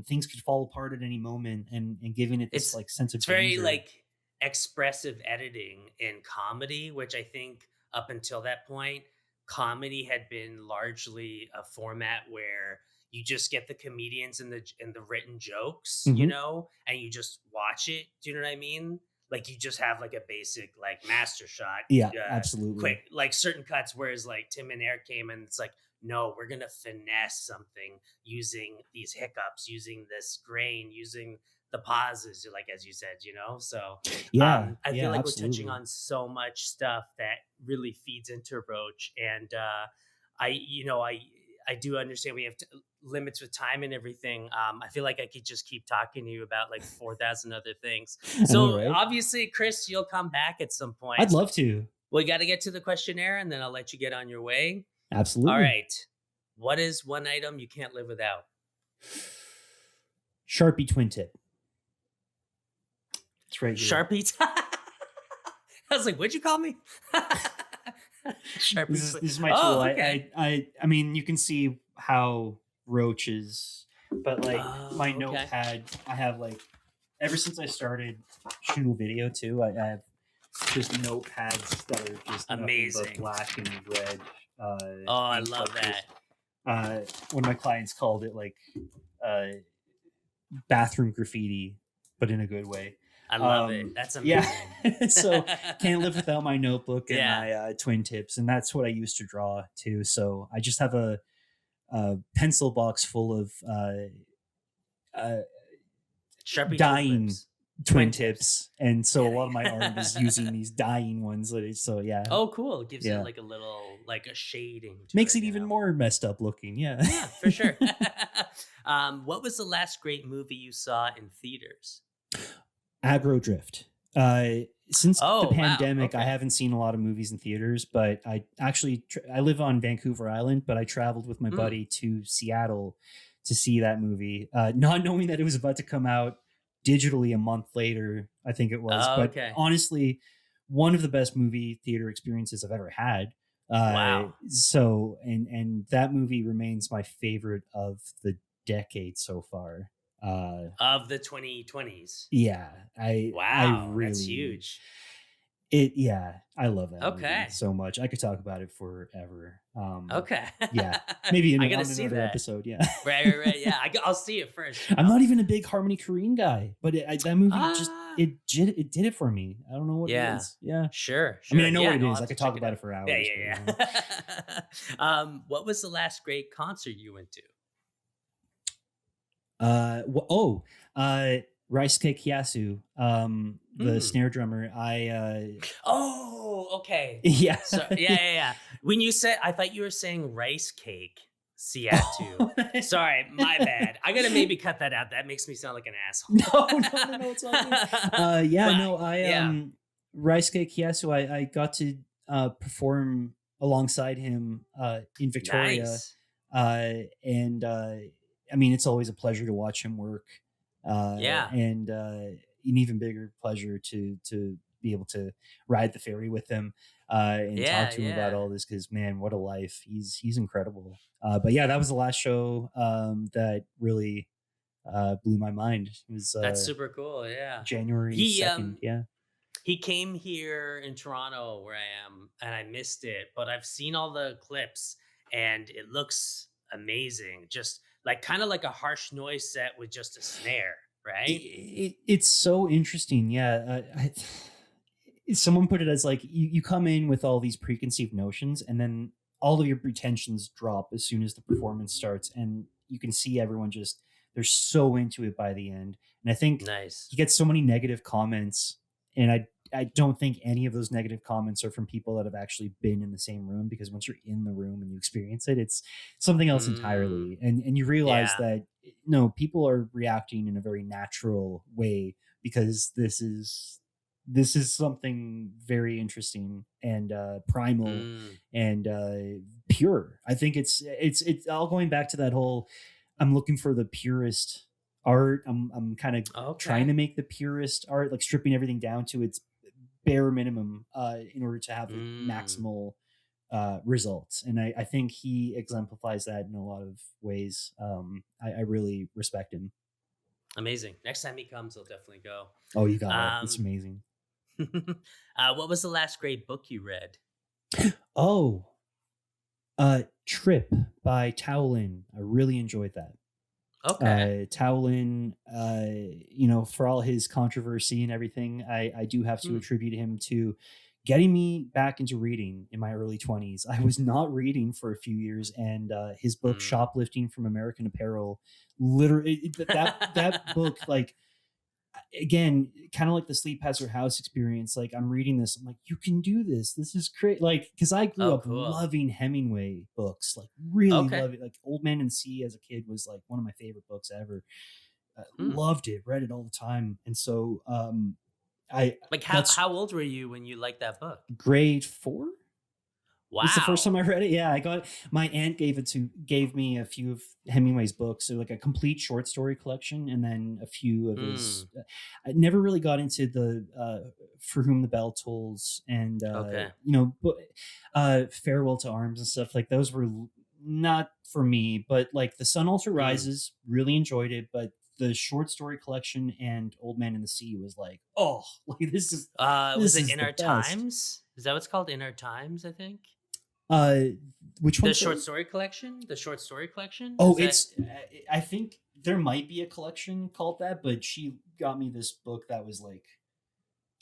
Speaker 4: things could fall apart at any moment, and giving it this
Speaker 3: It's
Speaker 4: like sense of
Speaker 3: it's very
Speaker 4: danger.
Speaker 3: like expressive editing in comedy, which I think up until that point, comedy had been largely a format where you just get the comedians and the written jokes, you
Speaker 4: Hmm.
Speaker 3: know, and you just watch it. Do you know what I mean? Like you just have like a basic like master shot,
Speaker 4: Yeah,
Speaker 3: quick
Speaker 4: absolutely.
Speaker 3: like certain cuts. Whereas like Tim and Eric came and it's like, no, we're gonna finesse something using these hiccups, using this grain, using the pauses, like as you said, you know. So
Speaker 4: Yeah,
Speaker 3: I feel
Speaker 4: yeah,
Speaker 3: like we're touching
Speaker 4: absolutely.
Speaker 3: on so much stuff that really feeds into Roach, and I, you know, I do understand we have limits with time and everything. I feel like I could just keep talking to you about like 4,000 other things.
Speaker 4: I know,
Speaker 3: So
Speaker 4: right?
Speaker 3: obviously, Chris, you'll come back at some
Speaker 4: I'd
Speaker 3: point.
Speaker 4: love to.
Speaker 3: We got to get to the questionnaire, and then I'll let you get on your way. All
Speaker 4: Absolutely.
Speaker 3: right. What is one item you can't live without?
Speaker 4: Sharpie twin tip. It's right here.
Speaker 3: Sharpie. I was like, "What'd you call me?" Sharpie.
Speaker 4: This is my tool.
Speaker 3: Oh, okay.
Speaker 4: I mean, you can see how Roach is, but like my
Speaker 3: Oh, okay.
Speaker 4: notepad, I have like ever since I started shooting video too, I have just notepads that are just nothing but
Speaker 3: Amazing.
Speaker 4: black and red.
Speaker 3: Oh, I
Speaker 4: Ink,
Speaker 3: love
Speaker 4: like this.
Speaker 3: that.
Speaker 4: One of my clients called it like bathroom graffiti, but in a good way.
Speaker 3: I love it. That's
Speaker 4: Yeah.
Speaker 3: amazing.
Speaker 4: So can't live without my notebook and
Speaker 3: Yeah.
Speaker 4: my twin tips, and that's what I used to draw too. So I just have a pencil box full of uh,
Speaker 3: Sharpie twin
Speaker 4: dying
Speaker 3: tips.
Speaker 4: twin tips, and so a lot of my
Speaker 3: Yeah.
Speaker 4: art is using these dying ones. So yeah,
Speaker 3: Oh, cool. It gives it
Speaker 4: yeah,
Speaker 3: like a little, like a shading to
Speaker 4: makes
Speaker 3: it,
Speaker 4: it
Speaker 3: you
Speaker 4: even
Speaker 3: know?
Speaker 4: more messed up looking. Yeah.
Speaker 3: Yeah, for sure. What was the last great movie you saw in theaters?
Speaker 4: Aggro Drift. Since the
Speaker 3: Oh, wow.
Speaker 4: pandemic, I
Speaker 3: Okay.
Speaker 4: haven't seen a lot of movies in theaters, but I actually I live on Vancouver Island, but I traveled with my
Speaker 3: Mm.
Speaker 4: buddy to Seattle to see that movie, not knowing that it was about to come out digitally a month later, I think it was.
Speaker 3: Oh,
Speaker 4: but
Speaker 3: okay.
Speaker 4: honestly, one of the best movie theater experiences I've ever had.
Speaker 3: Wow.
Speaker 4: So and that movie remains my favorite of the decade so far.
Speaker 3: Of the 2020s.
Speaker 4: Yeah, I
Speaker 3: Wow,
Speaker 4: really,
Speaker 3: that's huge.
Speaker 4: I love that movie
Speaker 3: Okay.
Speaker 4: so much. I could talk about it forever.
Speaker 3: Okay.
Speaker 4: Yeah, maybe
Speaker 3: I
Speaker 4: on
Speaker 3: gotta see
Speaker 4: another
Speaker 3: that.
Speaker 4: episode. Yeah,
Speaker 3: Right. Yeah, I'll see it first. You
Speaker 4: I'm
Speaker 3: know?
Speaker 4: not even a big Harmony Korine guy, but that movie just
Speaker 3: Ah.
Speaker 4: it did it for me. I don't know what it
Speaker 3: Yeah.
Speaker 4: is. Yeah,
Speaker 3: Sure.
Speaker 4: I mean, I know
Speaker 3: Yeah,
Speaker 4: what it
Speaker 3: no, I'll
Speaker 4: is. I
Speaker 3: have to
Speaker 4: could talk
Speaker 3: check
Speaker 4: about
Speaker 3: out.
Speaker 4: it for
Speaker 3: Yeah,
Speaker 4: hours. But,
Speaker 3: yeah. What was the last great concert you went to?
Speaker 4: Raisuke Kiyasu, the snare drummer.
Speaker 3: Oh, okay.
Speaker 4: Yeah.
Speaker 3: So yeah. When you said, I thought you were saying rice cake. Siatu. Sorry, my bad. I gotta maybe cut that out. That makes me sound like an asshole.
Speaker 4: No, it's all good. Raisuke Kiyasu, I got to perform alongside him in Victoria.
Speaker 3: Nice.
Speaker 4: And I mean, it's always a pleasure to watch him work. And an even bigger pleasure to be able to ride the ferry with him and talk to him about all this, because man, what a life. He's incredible. But yeah, that was the last show that really blew my mind. It was
Speaker 3: that's super cool. Yeah,
Speaker 4: January 2nd. Yeah,
Speaker 3: he came here in Toronto where I am, and I missed it, but I've seen all the clips and it looks amazing. Just like kind of like a harsh noise set with just a snare, right?
Speaker 4: It's so interesting. Yeah, someone put it as like you come in with all these preconceived notions, and then all of your pretensions drop as soon as the performance starts, and you can see everyone just they're so into it by the end. And I think he gets so many negative comments, and I don't think any of those negative comments are from people that have actually been in the same room, because once you're in the room and you experience it, it's something else entirely. And you realize that no, people are reacting in a very natural way, because this is something very interesting and primal and pure. I think it's all going back to that whole, I'm looking for the purest art. I'm kind of trying to make the purest art, like stripping everything down to its bare minimum in order to have the maximal results. And I think he exemplifies that in a lot of ways. I really respect him.
Speaker 3: Amazing. Next time he comes, I'll definitely go.
Speaker 4: Oh, you got it. It's amazing.
Speaker 3: What was the last great book you read?
Speaker 4: Trip by Tao Lin. I really enjoyed that.
Speaker 3: Okay.
Speaker 4: Tao Lin, for all his controversy and everything, I do have to attribute him to getting me back into reading in my early 20s. I was not reading for a few years, and his book Shoplifting from American Apparel, literally that book, like, again, kind of like the Sleep Has Her House experience. Like, I'm reading this, I'm like, you can do this. This is great. Like, because I grew up loving Hemingway books, like really love it. Like Old Man and the Sea as a kid was like one of my favorite books ever. Loved it, read it all the time. And so
Speaker 3: how old were you when you liked that book?
Speaker 4: Grade 4.
Speaker 3: Wow.
Speaker 4: It's the first time I read it. Yeah, I got, my aunt gave me a few of Hemingway's books, so like a complete short story collection, and then a few of his. I never really got into the For Whom the Bell Tolls and Farewell to Arms and stuff. Like those were not for me, but like The Sun Also Rises, really enjoyed it, but the short story collection and Old Man and the Sea was like, oh, like this is.
Speaker 3: Was it In Our Times? Is that what's called? In Our Times, I think.
Speaker 4: Which one?
Speaker 3: The short story collection. The short story collection.
Speaker 4: Oh, I think there might be a collection called that, but she got me this book that was like,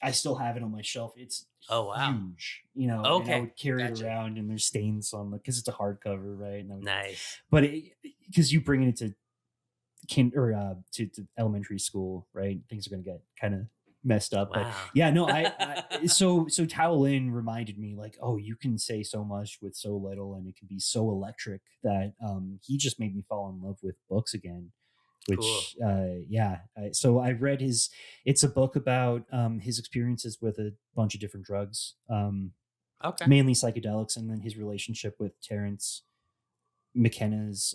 Speaker 4: I still have it on my shelf. It's huge, and I would carry it around, and there's stains on because it's a hardcover, right?
Speaker 3: Nice.
Speaker 4: But because you bring it to to elementary school, right? Things are going to get kind of messed up.
Speaker 3: Wow.
Speaker 4: But yeah, no, so Tao Lin reminded me, like, oh, you can say so much with so little, and it can be so electric that he just made me fall in love with books again. Which so I read it's a book about his experiences with a bunch of different drugs, mainly psychedelics, and then his relationship with Terrence McKenna's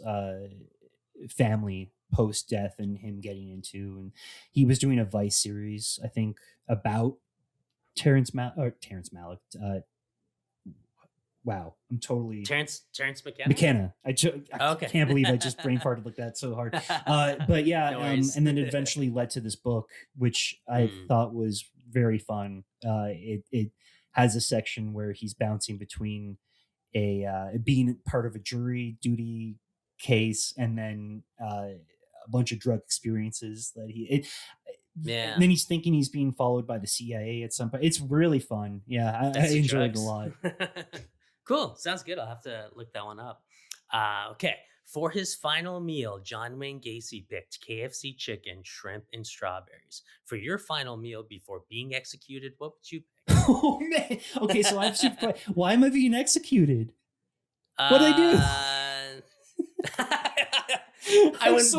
Speaker 4: family post death and him getting into, and he was doing a Vice series, I think, about Terrence Malick. Wow, I'm totally
Speaker 3: Terrence McKenna.
Speaker 4: McKenna. I can't believe I just brain farted like that so hard. But yeah,
Speaker 3: No
Speaker 4: and then it eventually led to this book, which I thought was very fun. It has a section where he's bouncing between being part of a jury duty case and then a bunch of drug experiences that and then he's thinking he's being followed by the CIA at some point. It's really fun. Yeah, I enjoyed it a lot.
Speaker 3: Cool. Sounds good. I'll have to look that one up. Okay. For his final meal, John Wayne Gacy picked KFC chicken, shrimp, and strawberries. For your final meal before being executed, what would you pick?
Speaker 4: Oh, man. Okay, so I'm super... Why am I being executed? What'd I do?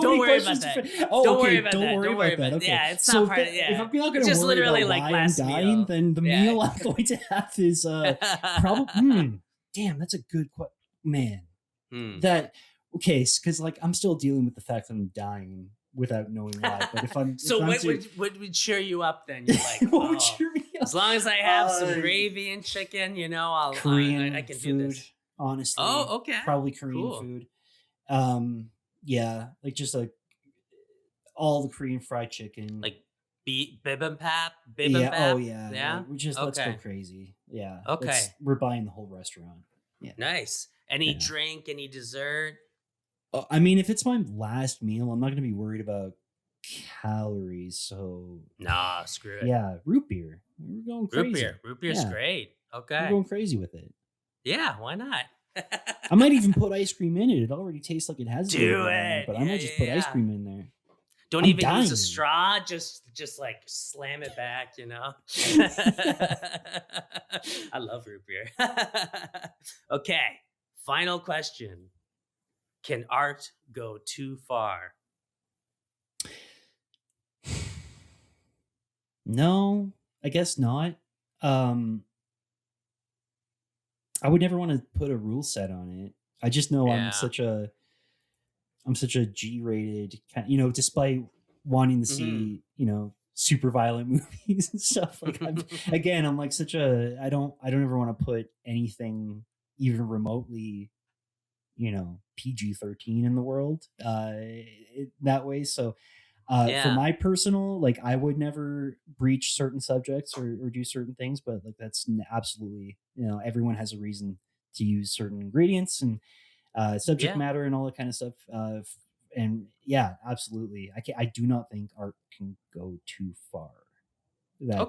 Speaker 3: Don't worry about that. Don't worry about that. Okay. Yeah, it's not part of it. Yeah.
Speaker 4: If I'm not going to worry literally about why I'm dying, meal. Then the meal I'm going to have is probably... Damn, that's a good question. Man. That... Okay, because like I'm still dealing with the fact that I'm dying without knowing why. But if I'm...
Speaker 3: what would cheer you up then? You're like, as long as I have some gravy and chicken, I can
Speaker 4: food,
Speaker 3: do this.
Speaker 4: Honestly.
Speaker 3: Oh, okay.
Speaker 4: Probably Korean food. Yeah, like just like all the Korean fried chicken,
Speaker 3: like bibimbap.
Speaker 4: Yeah. Oh yeah. Yeah. Let's go crazy. Yeah.
Speaker 3: Okay.
Speaker 4: We're buying the whole restaurant. Yeah.
Speaker 3: Nice. Any drink? Any dessert?
Speaker 4: I mean, if it's my last meal, I'm not going to be worried about calories. So
Speaker 3: nah, screw it.
Speaker 4: Yeah, root beer. We're going crazy.
Speaker 3: Root beer's great. Okay.
Speaker 4: We're going crazy with it.
Speaker 3: Yeah. Why not?
Speaker 4: I might even put ice cream in it. It already tastes like it has.
Speaker 3: Do it.
Speaker 4: But I might just put ice cream in there.
Speaker 3: Don't even use a straw. Just like slam it back. I love root beer. Okay. Final question. Can art go too far?
Speaker 4: No, I guess not. I would never want to put a rule set on it. I just know I'm such a G-rated kind, despite wanting to see, super violent movies and stuff. Like I'm like such a, I don't ever want to put anything even remotely, PG-13 in the world, that way. So, for my personal, like I would never breach certain subjects or do certain things, but like that's absolutely, everyone has a reason to use certain ingredients and subject matter and all that kind of stuff. And yeah, absolutely. I do not think art can go too far. I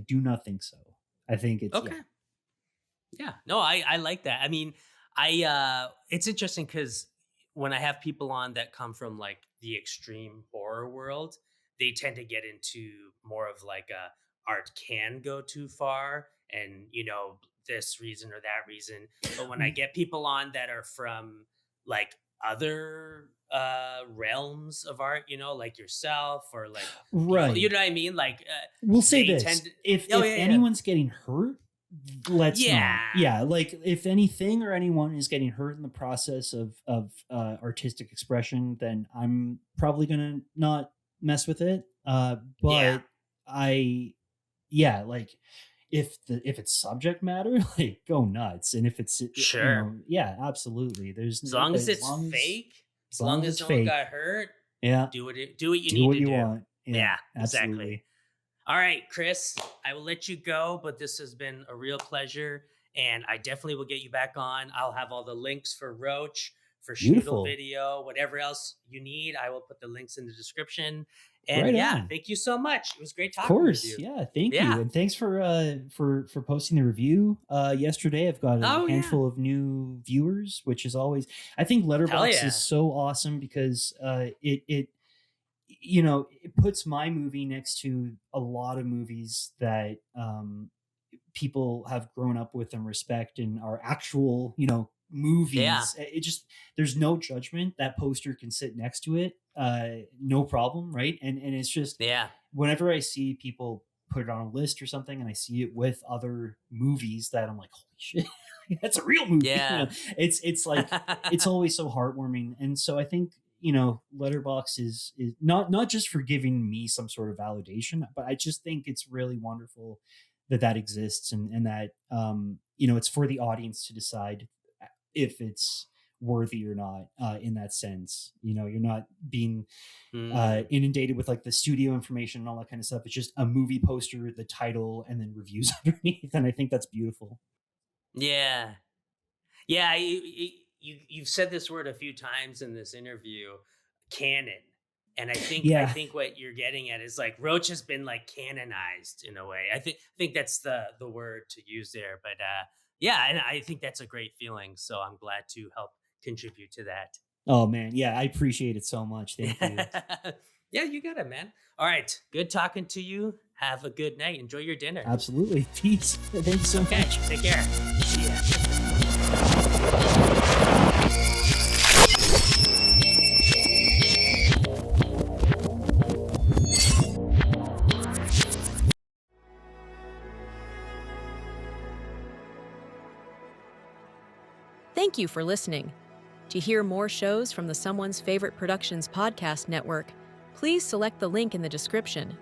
Speaker 4: do not think so. I think it's
Speaker 3: okay. Yeah. No, I like that. I mean, it's interesting because when I have people on that come from like the extreme horror world, they tend to get into more of like art can go too far and, this reason or that reason. But when I get people on that are from like other realms of art, like yourself or like,
Speaker 4: right.
Speaker 3: You know what I mean? Like,
Speaker 4: we'll say this, if anyone's getting hurt, let's not. Yeah, like if anything or anyone is getting hurt in the process of artistic expression, then I'm probably gonna not mess with it. But like if it's subject matter, like go nuts. And if it's absolutely. There's
Speaker 3: as long as it's fake, as long as no one got hurt, do what you
Speaker 4: do
Speaker 3: need
Speaker 4: what
Speaker 3: to
Speaker 4: you
Speaker 3: do.
Speaker 4: want.
Speaker 3: Yeah, exactly. All right, Chris, I will let you go, but this has been a real pleasure, and I definitely will get you back on. I'll have all the links for Roach, for Schnüdl video, whatever else you need. I will put the links in the description. And thank you so much. It was great talking with you.
Speaker 4: Yeah, thank you. And thanks for posting the review yesterday. I've got a handful of new viewers, which is always, I think Letterboxd is so awesome because it puts my movie next to a lot of movies that people have grown up with and respect and are actual, movies. It just, there's no judgment. That poster can sit next to it, no problem, right? And it's just whenever I see people put it on a list or something and I see it with other movies that I'm like, holy shit, that's a real movie. It's like it's always so heartwarming. And so I think Letterbox is not just for giving me some sort of validation, but I just think it's really wonderful that exists, and that it's for the audience to decide if it's worthy or not, in that sense. You're not being inundated with like the studio information and all that kind of stuff. It's just a movie poster, the title, and then reviews underneath, and I think that's beautiful.
Speaker 3: Yeah. Yeah, you've said this word a few times in this interview, canon. And I
Speaker 4: Yeah.
Speaker 3: think what you're getting at is like Roach has been like canonized in a way. I think that's the word to use there. But yeah, and I think that's a great feeling. So I'm glad to help contribute to that.
Speaker 4: Oh man, yeah, I appreciate it so much. Thank you.
Speaker 3: Yeah, you got it, man. All right, good talking to you. Have a good night. Enjoy your dinner.
Speaker 4: Absolutely. Peace. Thank you so
Speaker 3: Okay,
Speaker 4: much.
Speaker 3: take care. See ya.
Speaker 1: Thank you for listening. To hear more shows from the Someone's Favorite Productions podcast network, please select the link in the description